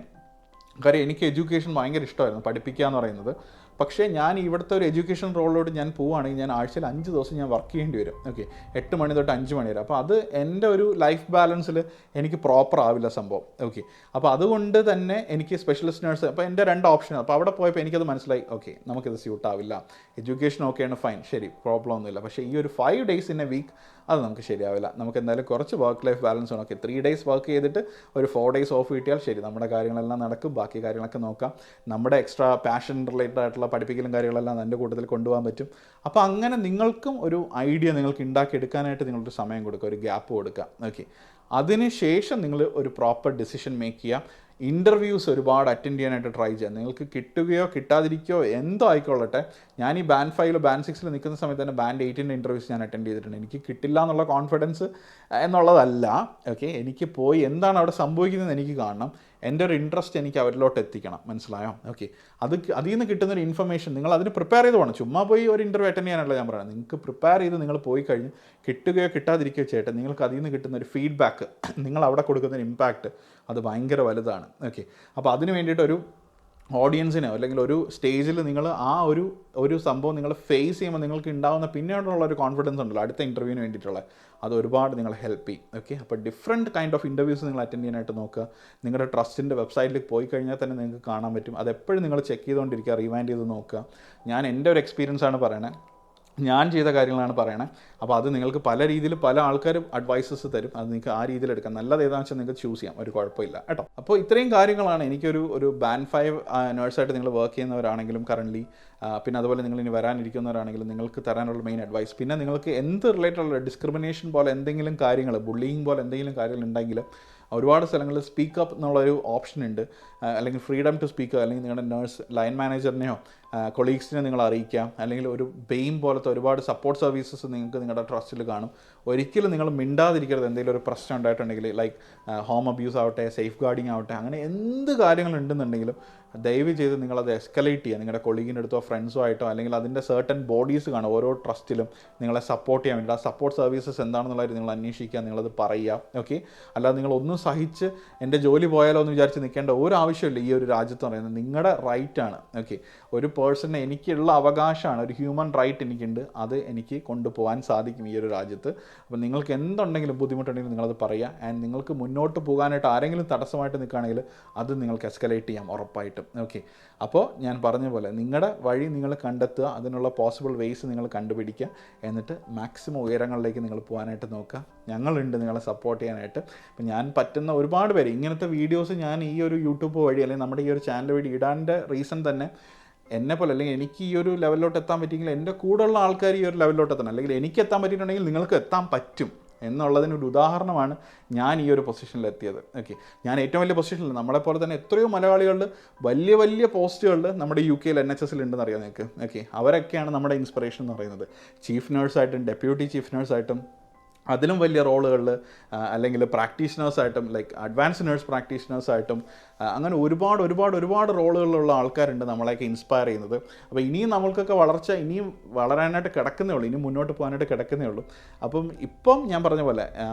കാര്യം എനിക്ക് എഡ്യൂക്കേഷൻ ഭയങ്കര ഇഷ്ടമായിരുന്നു, പഠിപ്പിക്കുക എന്ന് പറയുന്നത്. പക്ഷേ ഞാൻ ഇവിടുത്തെ ഒരു എഡ്യൂക്കേഷൻ റോളിലോട്ട് ഞാൻ പോവുകയാണെങ്കിൽ ഞാൻ ആഴ്ചയിൽ 5 ദിവസം ഞാൻ വർക്ക് ചെയ്യേണ്ടി വരും. ഓക്കെ, 8 മണി തൊട്ട് 5 മണി വരെ. അപ്പോൾ അത് എൻ്റെ ഒരു ലൈഫ് ബാലൻസിൽ എനിക്ക് പ്രോപ്പർ ആവില്ല സംഭവം. ഓക്കെ, അപ്പോൾ അതുകൊണ്ട് തന്നെ എനിക്ക് സ്പെഷ്യലിസ്റ്റ് നഴ്സ്, അപ്പോൾ എൻ്റെ 2 ഓപ്ഷൻ. അപ്പോൾ അവിടെ പോയപ്പോൾ എനിക്കത് മനസ്സിലായി, ഓക്കെ നമുക്കിത് സ്യൂട്ട് ആവില്ല. എഡ്യൂക്കേഷൻ ഓക്കെയാണ്, ഫൈൻ, ശരി, പ്രോബ്ലം ഒന്നുമില്ല. പക്ഷേ ഈ ഒരു 5 days ഇൻ എ വീക്ക് അത് നമുക്ക് ശരിയാവില്ല. നമുക്ക് എന്തായാലും കുറച്ച് വർക്ക് ലൈഫ് ബാലൻസ് വേണം. ഓക്കെ, 3 days വർക്ക് ചെയ്തിട്ട് ഒരു 4 days ഓഫ് കിട്ടിയാൽ ശരി, നമ്മുടെ കാര്യങ്ങളെല്ലാം നടക്കും, ബാക്കി കാര്യങ്ങളൊക്കെ നോക്കാം. നമ്മുടെ എക്സ്ട്രാ പാഷൻ റിലേറ്റഡ് ആയിട്ടുള്ള പഠിപ്പിക്കലും കാര്യങ്ങളെല്ലാം എൻ്റെ കൂട്ടത്തിൽ കൊണ്ടുപോകാൻ പറ്റും. അപ്പോൾ അങ്ങനെ നിങ്ങൾക്കും ഒരു ഐഡിയ നിങ്ങൾക്ക് ഉണ്ടാക്കിയെടുക്കാനായിട്ട് നിങ്ങളൊരു സമയം കൊടുക്കുക, ഒരു ഗ്യാപ്പ് കൊടുക്കുക. ഓക്കെ, അതിനുശേഷം നിങ്ങൾ ഒരു പ്രോപ്പർ ഡിസിഷൻ മേക്ക് ചെയ്യുക. ഇൻ്റർവ്യൂസ് ഒരുപാട് അറ്റൻഡ് ചെയ്യാനായിട്ട് ട്രൈ ചെയ്യുക. നിങ്ങൾക്ക് കിട്ടുകയോ കിട്ടാതിരിക്കുകയോ എന്തോ ആയിക്കൊള്ളട്ടെ. ഞാൻ ഈ ബാൻഡ് 5 ബാൻഡ് 6 നിൽക്കുന്ന സമയത്ത് തന്നെ ബാൻഡ് 8 ഇൻ്റർവ്യൂസ് ഞാൻ അറ്റൻഡ് ചെയ്തിട്ടുണ്ട്. എനിക്ക് കിട്ടില്ല എന്നുള്ള കോൺഫിഡൻസ് എന്നുള്ളതല്ല. ഓക്കെ, എനിക്ക് പോയി എന്താണ് അവിടെ സംഭവിക്കുന്നതെന്ന് എനിക്ക് കാണണം. എൻ്റെ ഒരു ഇൻട്രസ്റ്റ് എനിക്ക് അവരിലോട്ട് എത്തിക്കണം. മനസ്സിലായോ? ഓക്കെ, അതിൽ നിന്ന് കിട്ടുന്നൊരു ഇൻഫർമേഷൻ നിങ്ങൾ അതിന് പ്രിപ്പയർ ചെയ്ത് പോകണം. ചുമ്മാ പോയി ഒരു ഇൻ്റർവ്യൂ അറ്റൻഡ് ചെയ്യാനല്ല ഞാൻ പറയുന്നത്. നിങ്ങൾക്ക് പ്രിപ്പയർ ചെയ്ത് നിങ്ങൾ പോയി കഴിഞ്ഞ് കിട്ടുകയോ കിട്ടാതിരിക്കുകയോ ചെയ്യട്ടെ, നിങ്ങൾക്ക് അതിൽ നിന്ന് കിട്ടുന്ന ഒരു ഫീഡ്ബാക്ക്, നിങ്ങൾ അവിടെ കൊടുക്കുന്ന ഒരു ഇമ്പാക്റ്റ് അത് ഭയങ്കര വലുതാണ്. ഓക്കെ, അപ്പോൾ അതിന് വേണ്ടിയിട്ടൊരു ഓഡിയൻസിനോ അല്ലെങ്കിൽ ഒരു സ്റ്റേജിൽ നിങ്ങൾ ആ ഒരു സംഭവം നിങ്ങൾ ഫേസ് ചെയ്യുമ്പോൾ നിങ്ങൾക്ക് ഉണ്ടാകുന്ന പിന്നീടുള്ള ഒരു കോൺഫിഡൻസ് ഉണ്ടല്ലോ അടുത്ത ഇൻ്റർവ്യൂവിന് വേണ്ടിയിട്ടുള്ള, അത് ഒരുപാട് നിങ്ങളെ ഹെൽപ്പ് ചെയ്യും. ഓക്കെ, അപ്പോൾ ഡിഫറെൻറ്റ് കൈൻഡ് ഓഫ് ഇൻ്റർവ്യൂസ് നിങ്ങൾ അറ്റൻഡ് ചെയ്യാനായിട്ട് നോക്കുക. നിങ്ങളുടെ ട്രസ്റ്റിൻ്റെ വെബ്സൈറ്റിലേക്ക് പോയി കഴിഞ്ഞാൽ തന്നെ നിങ്ങൾക്ക് കാണാൻ പറ്റും. അതെപ്പോഴും നിങ്ങൾ ചെക്ക് ചെയ്തുകൊണ്ടിരിക്കുക, റിവൈൻഡ് ചെയ്ത് നോക്കുക. ഞാൻ എൻ്റെ ഒരു എക്സ്പീരിയൻസ് ആണ് പറയണത്, ഞാൻ ചെയ്ത കാര്യങ്ങളാണ് പറയണത്. അപ്പോൾ അത് നിങ്ങൾക്ക് പല രീതിയിൽ പല ആൾക്കാരും അഡ്വൈസസ് തരും. അത് നിങ്ങൾക്ക് ആ രീതിയിൽ എടുക്കാം. നല്ലത് ഏതാണെന്ന് വെച്ചാൽ നിങ്ങൾക്ക് ചൂസ് ചെയ്യാം, ഒരു കുഴപ്പമില്ല കേട്ടോ. അപ്പോൾ ഇത്രയും കാര്യങ്ങളാണ് എനിക്കൊരു ബാൻഡ് 5 നേഴ്സായിട്ട് നിങ്ങൾ വർക്ക് ചെയ്യുന്നവരാണെങ്കിലും കറൻ്റ്ലി, പിന്നെ അതുപോലെ നിങ്ങൾ ഇനി വരാനിരിക്കുന്നവരാണെങ്കിലും നിങ്ങൾക്ക് തരാനുള്ള മെയിൻ അഡ്വൈസ്. പിന്നെ നിങ്ങൾക്ക് എന്ത് റിലേറ്റഡുള്ള ഡിസ്ക്രിമിനേഷൻ പോലെ എന്തെങ്കിലും കാര്യങ്ങൾ, ബുള്ളിങ് പോലെ എന്തെങ്കിലും കാര്യങ്ങൾ ഉണ്ടെങ്കിൽ ഒരുപാട് സ്ഥലങ്ങളിൽ സ്പീക്കപ്പ് എന്നുള്ളൊരു ഓപ്ഷൻ ഉണ്ട്. അല്ലെങ്കിൽ ഫ്രീഡം ടു സ്പീക്ക്, അല്ലെങ്കിൽ നിങ്ങളുടെ നേഴ്സ് ലൈൻ മാനേജറിനെയോ കൊളീഗ്സിനെ നിങ്ങൾ അറിയിക്കാം. അല്ലെങ്കിൽ ഒരു ബെയിം പോലത്തെ ഒരുപാട് സപ്പോർട്ട് സർവീസസ് നിങ്ങൾക്ക് നിങ്ങളുടെ ട്രസ്റ്റിൽ കാണും. ഒരിക്കലും നിങ്ങൾ മിണ്ടാതിരിക്കരുത്. എന്തെങ്കിലും ഒരു പ്രശ്നം ഉണ്ടായിട്ടുണ്ടെങ്കിൽ, ലൈക്ക് ഹോം അബ്യൂസ് ആവട്ടെ, സേഫ് ഗാർഡിങ് ആവട്ടെ, അങ്ങനെ എന്ത് കാര്യങ്ങളുണ്ടെന്നുണ്ടെങ്കിലും ദയവ് ചെയ്ത് നിങ്ങളത് എസ്കലേറ്റ് ചെയ്യുക. നിങ്ങളുടെ കൊളീഗിൻ്റെ അടുത്തോ ഫ്രണ്ട്സോ ആയിട്ടോ, അല്ലെങ്കിൽ അതിൻ്റെ സർട്ടൻ ബോഡീസ് കാണും ഓരോ ട്രസ്റ്റിലും നിങ്ങളെ സപ്പോർട്ട് ചെയ്യാൻ വേണ്ടി. ആ സപ്പോർട്ട് സർവീസസ് എന്താണെന്നുള്ളത് നിങ്ങൾ അന്വേഷിക്കുക, നിങ്ങളത് പറയുക. ഓക്കെ, അല്ലാതെ നിങ്ങളൊന്നും സഹിച്ച് എൻ്റെ ജോലി പോയാലോ എന്ന് വിചാരിച്ച് നിൽക്കേണ്ട ഒരു ആവശ്യമില്ല. ഈ ഒരു രാജ്യത്ത് പറയുന്നത് നിങ്ങളുടെ റൈറ്റാണ്. ഓക്കെ, ഒരു പേഴ്സണിന് എനിക്കുള്ള അവകാശമാണ്, ഒരു ഹ്യൂമൻ റൈറ്റ് എനിക്കുണ്ട്, അത് എനിക്ക് കൊണ്ടുപോകാൻ സാധിക്കും ഈ ഒരു രാജ്യത്ത്. അപ്പോൾ നിങ്ങൾക്ക് എന്തുണ്ടെങ്കിലും ബുദ്ധിമുട്ടുണ്ടെങ്കിൽ നിങ്ങളത് പറയുക. ആൻഡ് നിങ്ങൾക്ക് മുന്നോട്ട് പോകാനായിട്ട് ആരെങ്കിലും തടസ്സമായിട്ട് നിൽക്കുകയാണെങ്കിൽ അത് നിങ്ങൾക്ക് എസ്കലേറ്റ് ചെയ്യാം ഉറപ്പായിട്ടും. ഓക്കെ, അപ്പോൾ ഞാൻ പറഞ്ഞ പോലെ നിങ്ങളുടെ വഴി നിങ്ങൾ കണ്ടെത്തുക, അതിനുള്ള പോസിബിൾ വേയ്സ് നിങ്ങൾ കണ്ടുപിടിക്കുക, എന്നിട്ട് മാക്സിമം ഉയരങ്ങളിലേക്ക് നിങ്ങൾ പോകാനായിട്ട് നോക്കുക. ഞങ്ങളുണ്ട് നിങ്ങളെ സപ്പോർട്ട് ചെയ്യാനായിട്ട്. അപ്പം ഞാൻ പറ്റുന്ന ഒരുപാട് പേര് ഇങ്ങനത്തെ വീഡിയോസ് ഞാൻ ഈ ഒരു യൂട്യൂബ് വഴി അല്ലെങ്കിൽ നമ്മുടെ ഈ ഒരു ചാനൽ വഴി ഇടാൻ്റെ റീസൺ തന്നെ എന്നെപ്പോലെ, അല്ലെങ്കിൽ എനിക്ക് ഈ ഒരു ലെവലിലോട്ട് എത്താൻ പറ്റിയെങ്കിൽ എൻ്റെ കൂടെയുള്ള ആൾക്കാർ ഈ ഒരു ലെവലിലോട്ട് എത്തണം, അല്ലെങ്കിൽ എനിക്ക് എത്താൻ പറ്റിയിട്ടുണ്ടെങ്കിൽ നിങ്ങൾക്ക് എത്താൻ പറ്റും എന്നുള്ളതിനൊരു ഉദാഹരണമാണ് ഞാൻ ഈ ഒരു പൊസിഷനിൽ എത്തിയത്. ഓക്കെ, ഞാൻ ഏറ്റവും വലിയ പൊസിഷനിൽ, നമ്മളെപ്പോലെ തന്നെ എത്രയോ മലയാളികളിൽ വലിയ വലിയ പോസ്റ്റുകളിൽ നമ്മുടെ UK NHS ഉണ്ടെന്ന് അറിയാം നിങ്ങൾക്ക്. ഓക്കെ, അവരൊക്കെയാണ് നമ്മുടെ ഇൻസ്പിറേഷൻ എന്ന് പറയുന്നത്. ചീഫ് നേഴ്സായിട്ടും ഡെപ്യൂട്ടി ചീഫ് നേഴ്സായിട്ടും അതിലും വലിയ റോളുകളിൽ, അല്ലെങ്കിൽ പ്രാക്ടീഷണേഴ്സായിട്ടും, ലൈക്ക് അഡ്വാൻസ് നേഴ്സ് പ്രാക്ടീഷണേഴ്സായിട്ടും, അങ്ങനെ ഒരുപാട് റോളുകളിലുള്ള ആൾക്കാരുണ്ട് നമ്മളെയൊക്കെ ഇൻസ്പയർ ചെയ്യുന്നത്. അപ്പോൾ ഇനിയും നമ്മൾക്കൊക്കെ വളർച്ച ഇനിയും വളരാനായിട്ട് കിടക്കുന്നേ ഉള്ളൂ, ഇനിയും മുന്നോട്ട് പോകാനായിട്ട് കിടക്കുന്നേ ഉള്ളൂ. അപ്പം ഇപ്പം ഞാൻ പറഞ്ഞ പോലെ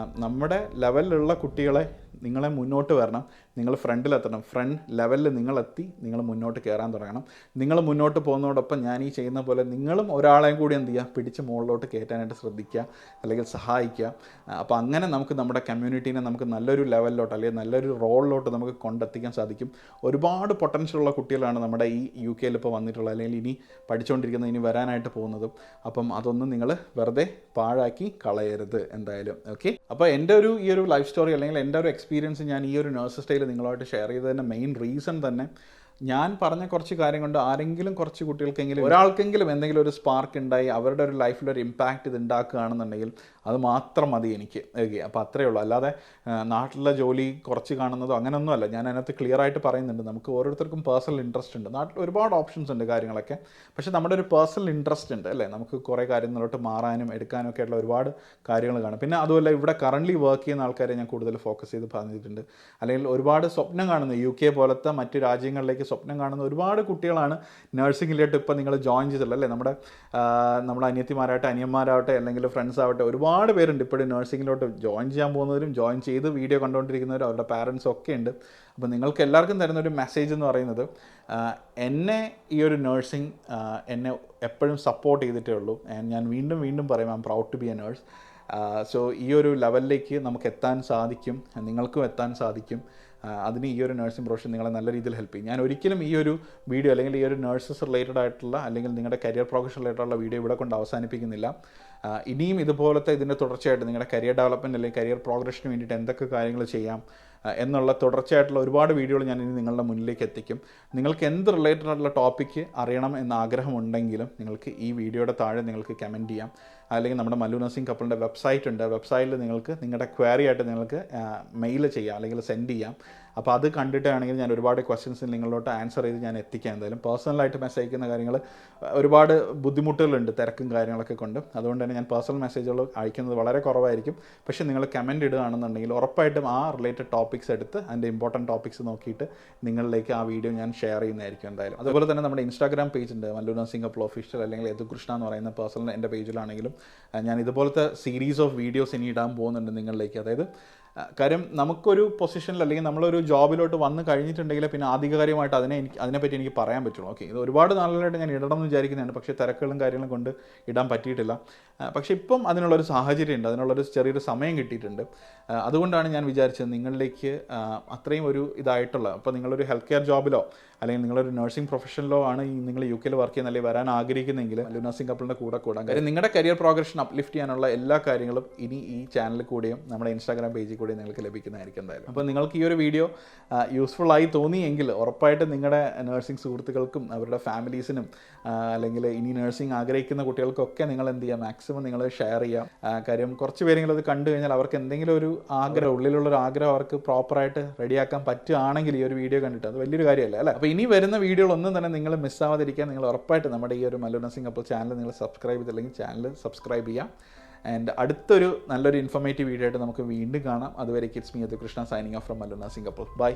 നമ്മുടെ ലെവലിലുള്ള കുട്ടികളെ നിങ്ങളെ മുന്നോട്ട് വരണം, നിങ്ങൾ ഫ്രണ്ടിലെത്തണം. ഫ്രണ്ട് ലെവലിൽ നിങ്ങളെത്തി നിങ്ങൾ മുന്നോട്ട് കയറാൻ തുടങ്ങണം. നിങ്ങൾ മുന്നോട്ട് പോകുന്നതോടൊപ്പം ഞാൻ ഈ ചെയ്യുന്ന പോലെ നിങ്ങളും ഒരാളെയും കൂടി എന്ത് ചെയ്യുക, പിടിച്ച് മുകളിലോട്ട് കയറ്റാനായിട്ട് ശ്രദ്ധിക്കുക, അല്ലെങ്കിൽ സഹായിക്കുക. അപ്പോൾ അങ്ങനെ നമുക്ക് നമ്മുടെ കമ്മ്യൂണിറ്റീനെ നമുക്ക് നല്ലൊരു ലെവലിലോട്ട് അല്ലെങ്കിൽ നല്ലൊരു റോളിലോട്ട് നമുക്ക് കൊണ്ടെത്തിക്കാൻ സാധിക്കും. ഒരുപാട് പൊട്ടൻഷ്യലുള്ള കുട്ടികളാണ് നമ്മുടെ ഈ UK ഇപ്പോൾ വന്നിട്ടുള്ളത്, അല്ലെങ്കിൽ ഇനി പഠിച്ചുകൊണ്ടിരിക്കുന്നത്, ഇനി വരാനായിട്ട് പോകുന്നതും. അപ്പം അതൊന്നും നിങ്ങൾ വെറുതെ പാഴാക്കി കളയരുത് എന്തായാലും. ഓക്കെ, അപ്പോൾ എൻ്റെ ഈ ഒരു ലൈഫ് സ്റ്റോറി അല്ലെങ്കിൽ എൻ്റെ ഒരു എക്സ്പീരിയൻസ് ഞാൻ ഈ ഒരു നഴ്സ് സ്റ്റൈൽ നിങ്ങളുമായിട്ട് ഷെയർ ചെയ്തതിൻ്റെ മെയിൻ റീസൺ തന്നെ ഞാൻ പറഞ്ഞ കുറച്ച് കാര്യം കൊണ്ട് ആരെങ്കിലും കുറച്ച് കുട്ടികൾക്കെങ്കിലും ഒരാൾക്കെങ്കിലും എന്തെങ്കിലും ഒരു സ്പാർക്ക് ഉണ്ടായി അവരുടെ ഒരു ലൈഫിലൊരു ഇമ്പാക്റ്റ് ഇത് ഉണ്ടാക്കുകയാണെന്നുണ്ടെങ്കിൽ അത് മാത്രം മതി എനിക്ക്. ഓക്കെ, അപ്പോൾ അത്രയേ ഉള്ളൂ. അല്ലാതെ നാട്ടിലെ ജോലി കുറച്ച് കാണുന്നതോ അങ്ങനെയൊന്നുമല്ല. ഞാൻ അതിനകത്ത് ക്ലിയർ ആയിട്ട് പറയുന്നുണ്ട്, നമുക്ക് ഓരോരുത്തർക്കും പേഴ്സണൽ ഇൻട്രസ്റ്റ് ഉണ്ട്. നാട്ടിൽ ഒരുപാട് ഓപ്ഷൻസ് ഉണ്ട് കാര്യങ്ങളൊക്കെ, പക്ഷേ നമ്മുടെ ഒരു പേഴ്സണൽ ഇൻട്രസ്റ്റ് ഉണ്ട് അല്ലേ, നമുക്ക് കുറേ കാര്യങ്ങളിലോട്ട് മാറാനും എടുക്കാനും ഒക്കെ ഉള്ള ഒരുപാട് കാര്യങ്ങൾ കാണും. പിന്നെ അതുമല്ല ഇവിടെ കറൻ്റ്ലി വർക്ക് ചെയ്യുന്ന ആൾക്കാരെ ഞാൻ കൂടുതൽ ഫോക്കസ് ചെയ്ത് പറഞ്ഞിട്ടുണ്ട്. അല്ലെങ്കിൽ ഒരുപാട് സ്വപ്നം കാണുന്ന UK പോലത്തെ മറ്റു രാജ്യങ്ങളിലേക്ക് സ്വപ്നം കാണുന്ന ഒരുപാട് കുട്ടികളാണ് നഴ്സിംഗിലോട്ട് ഇപ്പോൾ നിങ്ങൾ ജോയിൻ ചെയ്തിട്ടുള്ളത് അല്ലേ. നമ്മുടെ അനിയത്തിമാരാവട്ടെ, അനിയന്മാരാവട്ടെ, അല്ലെങ്കിൽ ഫ്രണ്ട്സ് ആവട്ടെ, ഒരുപാട് ഒരുപാട് പേരുണ്ട് ഇപ്പോഴും നഴ്സിങ്ങിലോട്ട് ജോയിൻ ചെയ്യാൻ പോകുന്നവരും ജോയിൻ ചെയ്ത് വീഡിയോ കണ്ടുകൊണ്ടിരിക്കുന്നവരും അവരുടെ പാരൻസും ഒക്കെ ഉണ്ട്. അപ്പോൾ നിങ്ങൾക്ക് എല്ലാവർക്കും തരുന്നൊരു മെസ്സേജ് എന്ന് പറയുന്നത്, എന്നെ ഈ ഒരു നഴ്സിംഗ് എന്നെ എപ്പോഴും സപ്പോർട്ട് ചെയ്തിട്ടേ ഉള്ളൂ. ഞാൻ വീണ്ടും വീണ്ടും പറയും, I am proud to be a nurse. So ഈ ഒരു ലെവലിലേക്ക് നമുക്ക് എത്താൻ സാധിക്കും, നിങ്ങൾക്കും എത്താൻ സാധിക്കും. അതിന് ഈ ഒരു നഴ്സിംഗ് പ്രൊഫഷൻ നിങ്ങളെ നല്ല രീതിയിൽ ഹെൽപ്പ് ചെയ്യും. ഞാൻ ഒരിക്കലും ഈ ഒരു വീഡിയോ അല്ലെങ്കിൽ ഈ ഒരു നഴ്സസ് റിലേറ്റഡ് ആയിട്ടുള്ള അല്ലെങ്കിൽ നിങ്ങളുടെ കരിയർ പ്രോഗ്രഷൻ റിലേറ്റഡുള്ള വീഡിയോ ഇവിടെ കൊണ്ട് അവസാനിപ്പിക്കുന്നില്ല. ഇനിയും ഇതുപോലത്തെ ഇതിൻ്റെ തുടർച്ചയായിട്ട് നിങ്ങളുടെ കരിയർ ഡെവലപ്മെൻറ്റ് അല്ലെങ്കിൽ കരിയർ പ്രോഗ്രഷന് വേണ്ടിയിട്ട് എന്തൊക്കെ കാര്യങ്ങൾ ചെയ്യാം എന്നുള്ള തുടർച്ചയായിട്ടുള്ള ഒരുപാട് വീഡിയോകൾ ഞാൻ ഇനി നിങ്ങളുടെ മുന്നിലേക്ക് എത്തിക്കും. നിങ്ങൾക്ക് എന്ത് റിലേറ്റഡ് ആയിട്ടുള്ള ടോപ്പിക്ക് അറിയണം എന്ന ആഗ്രഹമുണ്ടെങ്കിലും നിങ്ങൾക്ക് ഈ വീഡിയോയുടെ താഴെ നിങ്ങൾക്ക് കമൻറ്റ് ചെയ്യാം. അല്ലെങ്കിൽ നമ്മുടെ മല്ലു നഴ്സിംഗ് കപ്പിളിൻ്റെ വെബ്സൈറ്റ് ഉണ്ട്, വെബ്സൈറ്റിൽ നിങ്ങൾക്ക് നിങ്ങളുടെ ക്വയറി ആയിട്ട് നിങ്ങൾക്ക് മെയിൽ ചെയ്യാം അല്ലെങ്കിൽ സെൻഡ് ചെയ്യാം. അപ്പോൾ അത് കണ്ടിട്ടാണെങ്കിൽ ഞാൻ ഒരുപാട് ക്വസ്റ്റ്യൻസ് നിങ്ങളിലോട്ട് ആൻസർ ചെയ്ത് ഞാൻ എത്തിക്കാം. എന്തായാലും പേഴ്സണലായിട്ട് മെസ്സേജ് അയക്കുന്ന കാര്യങ്ങൾ ഒരുപാട് ബുദ്ധിമുട്ടുകളുണ്ട് തിരക്കും കാര്യങ്ങളൊക്കെ കൊണ്ട്. അതുകൊണ്ട് തന്നെ ഞാൻ പേഴ്സണൽ മെസ്സേജുകൾ അയക്കുന്നത് വളരെ കുറവായിരിക്കും. പക്ഷേ നിങ്ങൾ കമൻറ്റ് ഇടുകയാണെന്നുണ്ടെങ്കിൽ ഉറപ്പായിട്ടും ആ റിലേറ്റഡ് ടോപ്പിക്സ് എടുത്ത് അതിൻ്റെ ഇമ്പോർട്ടൻറ്റ് ടോപ്പിക്സ് നോക്കിയിട്ട് നിങ്ങളിലേക്ക് ആ വീഡിയോ ഞാൻ ഷെയർ ചെയ്യുന്നതായിരിക്കും എന്തായാലും. അതുപോലെ തന്നെ നമ്മുടെ ഇൻസ്റ്റാഗ്രാം പേജ് ഉണ്ട്, മല്ലു നഴ്സിംഗ് കപ്പിൾ ഒഫീഷ്യൽ, അല്ലെങ്കിൽ യദുകൃഷ്ണ എന്ന് പറയുന്ന പേഴ്സണൽ എൻ്റെ പേജിലാണെങ്കിലും ഞാൻ ഇതുപോലത്തെ സീരീസ് ഓഫ് വീഡിയോസ് ഇനി ഇടാൻ പോകുന്നുണ്ട് നിങ്ങളിലേക്ക്. അതായത് കാര്യം നമുക്കൊരു പൊസിഷനിൽ അല്ലെങ്കിൽ നമ്മളൊരു ജോബിലോട്ട് വന്ന് കഴിഞ്ഞിട്ടുണ്ടെങ്കിൽ പിന്നെ ആധികാരികമായിട്ട് അതിനെപ്പറ്റി എനിക്ക് പറയാൻ പറ്റുള്ളൂ. ഓക്കെ, ഇത് ഒരുപാട് നാളുകളായിട്ട് ഞാൻ ഇടണം എന്ന് വിചാരിക്കുന്നുണ്ട്, പക്ഷേ തിരക്കുകളും കാര്യങ്ങളും കൊണ്ട് ഇടാൻ പറ്റിയിട്ടില്ല. പക്ഷേ ഇപ്പം അതിനുള്ളൊരു സാഹചര്യം ഉണ്ട്, അതിനുള്ളൊരു ചെറിയൊരു സമയം കിട്ടിയിട്ടുണ്ട്. അതുകൊണ്ടാണ് ഞാൻ വിചാരിച്ചത് നിങ്ങളിലേക്ക് അത്രയും ഒരു ഇതായിട്ടുള്ള, അപ്പോൾ നിങ്ങളൊരു ഹെൽത്ത് കെയർ ജോബിലോ അല്ലെങ്കിൽ നിങ്ങളൊരു നഴ്സിംഗ് പ്രൊഫഷനിലോ ആണ് നിങ്ങൾ യു കെയിൽ വർക്ക് ചെയ്യുന്ന അല്ലെങ്കിൽ വരാൻ ആഗ്രഹിക്കുന്നെങ്കിൽ മല്ലു നഴ്സിംഗ് കപ്പിളിൻ്റെ കൂടെ കൂടാൻ. കാര്യം നിങ്ങളുടെ കരിയർ പ്രോഗ്രഷൻ അപ്ലിഫ്റ്റ് ചെയ്യാനുള്ള എല്ലാ കാര്യങ്ങളും ഇനി ഈ ചാനലിൽ കൂടെയും നമ്മുടെ ഇൻസ്റ്റാഗ്രാം പേജിൽ കൂടെയും നിങ്ങൾക്ക് ലഭിക്കുന്നതായിരിക്കും എന്തായാലും. അപ്പോൾ നിങ്ങൾക്ക് ഈ ഒരു വീഡിയോ യൂസ്ഫുൾ ആയി തോന്നിയെങ്കിൽ ഉറപ്പായിട്ടും നിങ്ങളുടെ നഴ്സിംഗ് സുഹൃത്തുക്കൾക്കും അവരുടെ ഫാമിലീസിനും അല്ലെങ്കിൽ ഇനി നഴ്സിംഗ് ആഗ്രഹിക്കുന്ന കുട്ടികൾക്കൊക്കെ നിങ്ങൾ എന്ത് ചെയ്യുക, മാക്സിമം നിങ്ങൾ ഷെയർ ചെയ്യാം. കാര്യം കുറച്ച് പേരെങ്കിലും അത് കണ്ടു കഴിഞ്ഞാൽ അവർക്ക് എന്തെങ്കിലും ഒരു ആഗ്രഹം, ഉള്ളിലുള്ളൊരു ആഗ്രഹം അവർക്ക് പ്രോപ്പറായിട്ട് റെഡിയാക്കാൻ പറ്റുകയാണെങ്കിൽ ഈ ഒരു വീഡിയോ കണ്ടിട്ട് അത് വലിയൊരു കാര്യമല്ല അല്ലേ. അപ്പോൾ ഇനി വരുന്ന വീഡിയോകളൊന്നും തന്നെ നിങ്ങൾ മിസ്സാവാതിരിക്കാൻ നിങ്ങൾ ഉറപ്പായിട്ട് നമ്മുടെ ഈ ഒരു മല്ലു നഴ്സിംഗ് കപ്പിൾ ചാനൽ നിങ്ങൾ സബ്സ്ക്രൈബ് ചെയ്തില്ലെങ്കിൽ ചാനൽ സബ്സ്ക്രൈബ് ചെയ്യാം. ആൻഡ് അടുത്തൊരു നല്ലൊരു ഇൻഫോർമേറ്റീവ് വീഡിയോ ആയിട്ട് നമുക്ക് വീണ്ടും കാണാം. അതുവരെ it's me Yadukrishna signing off from Mallu nursing couple. By.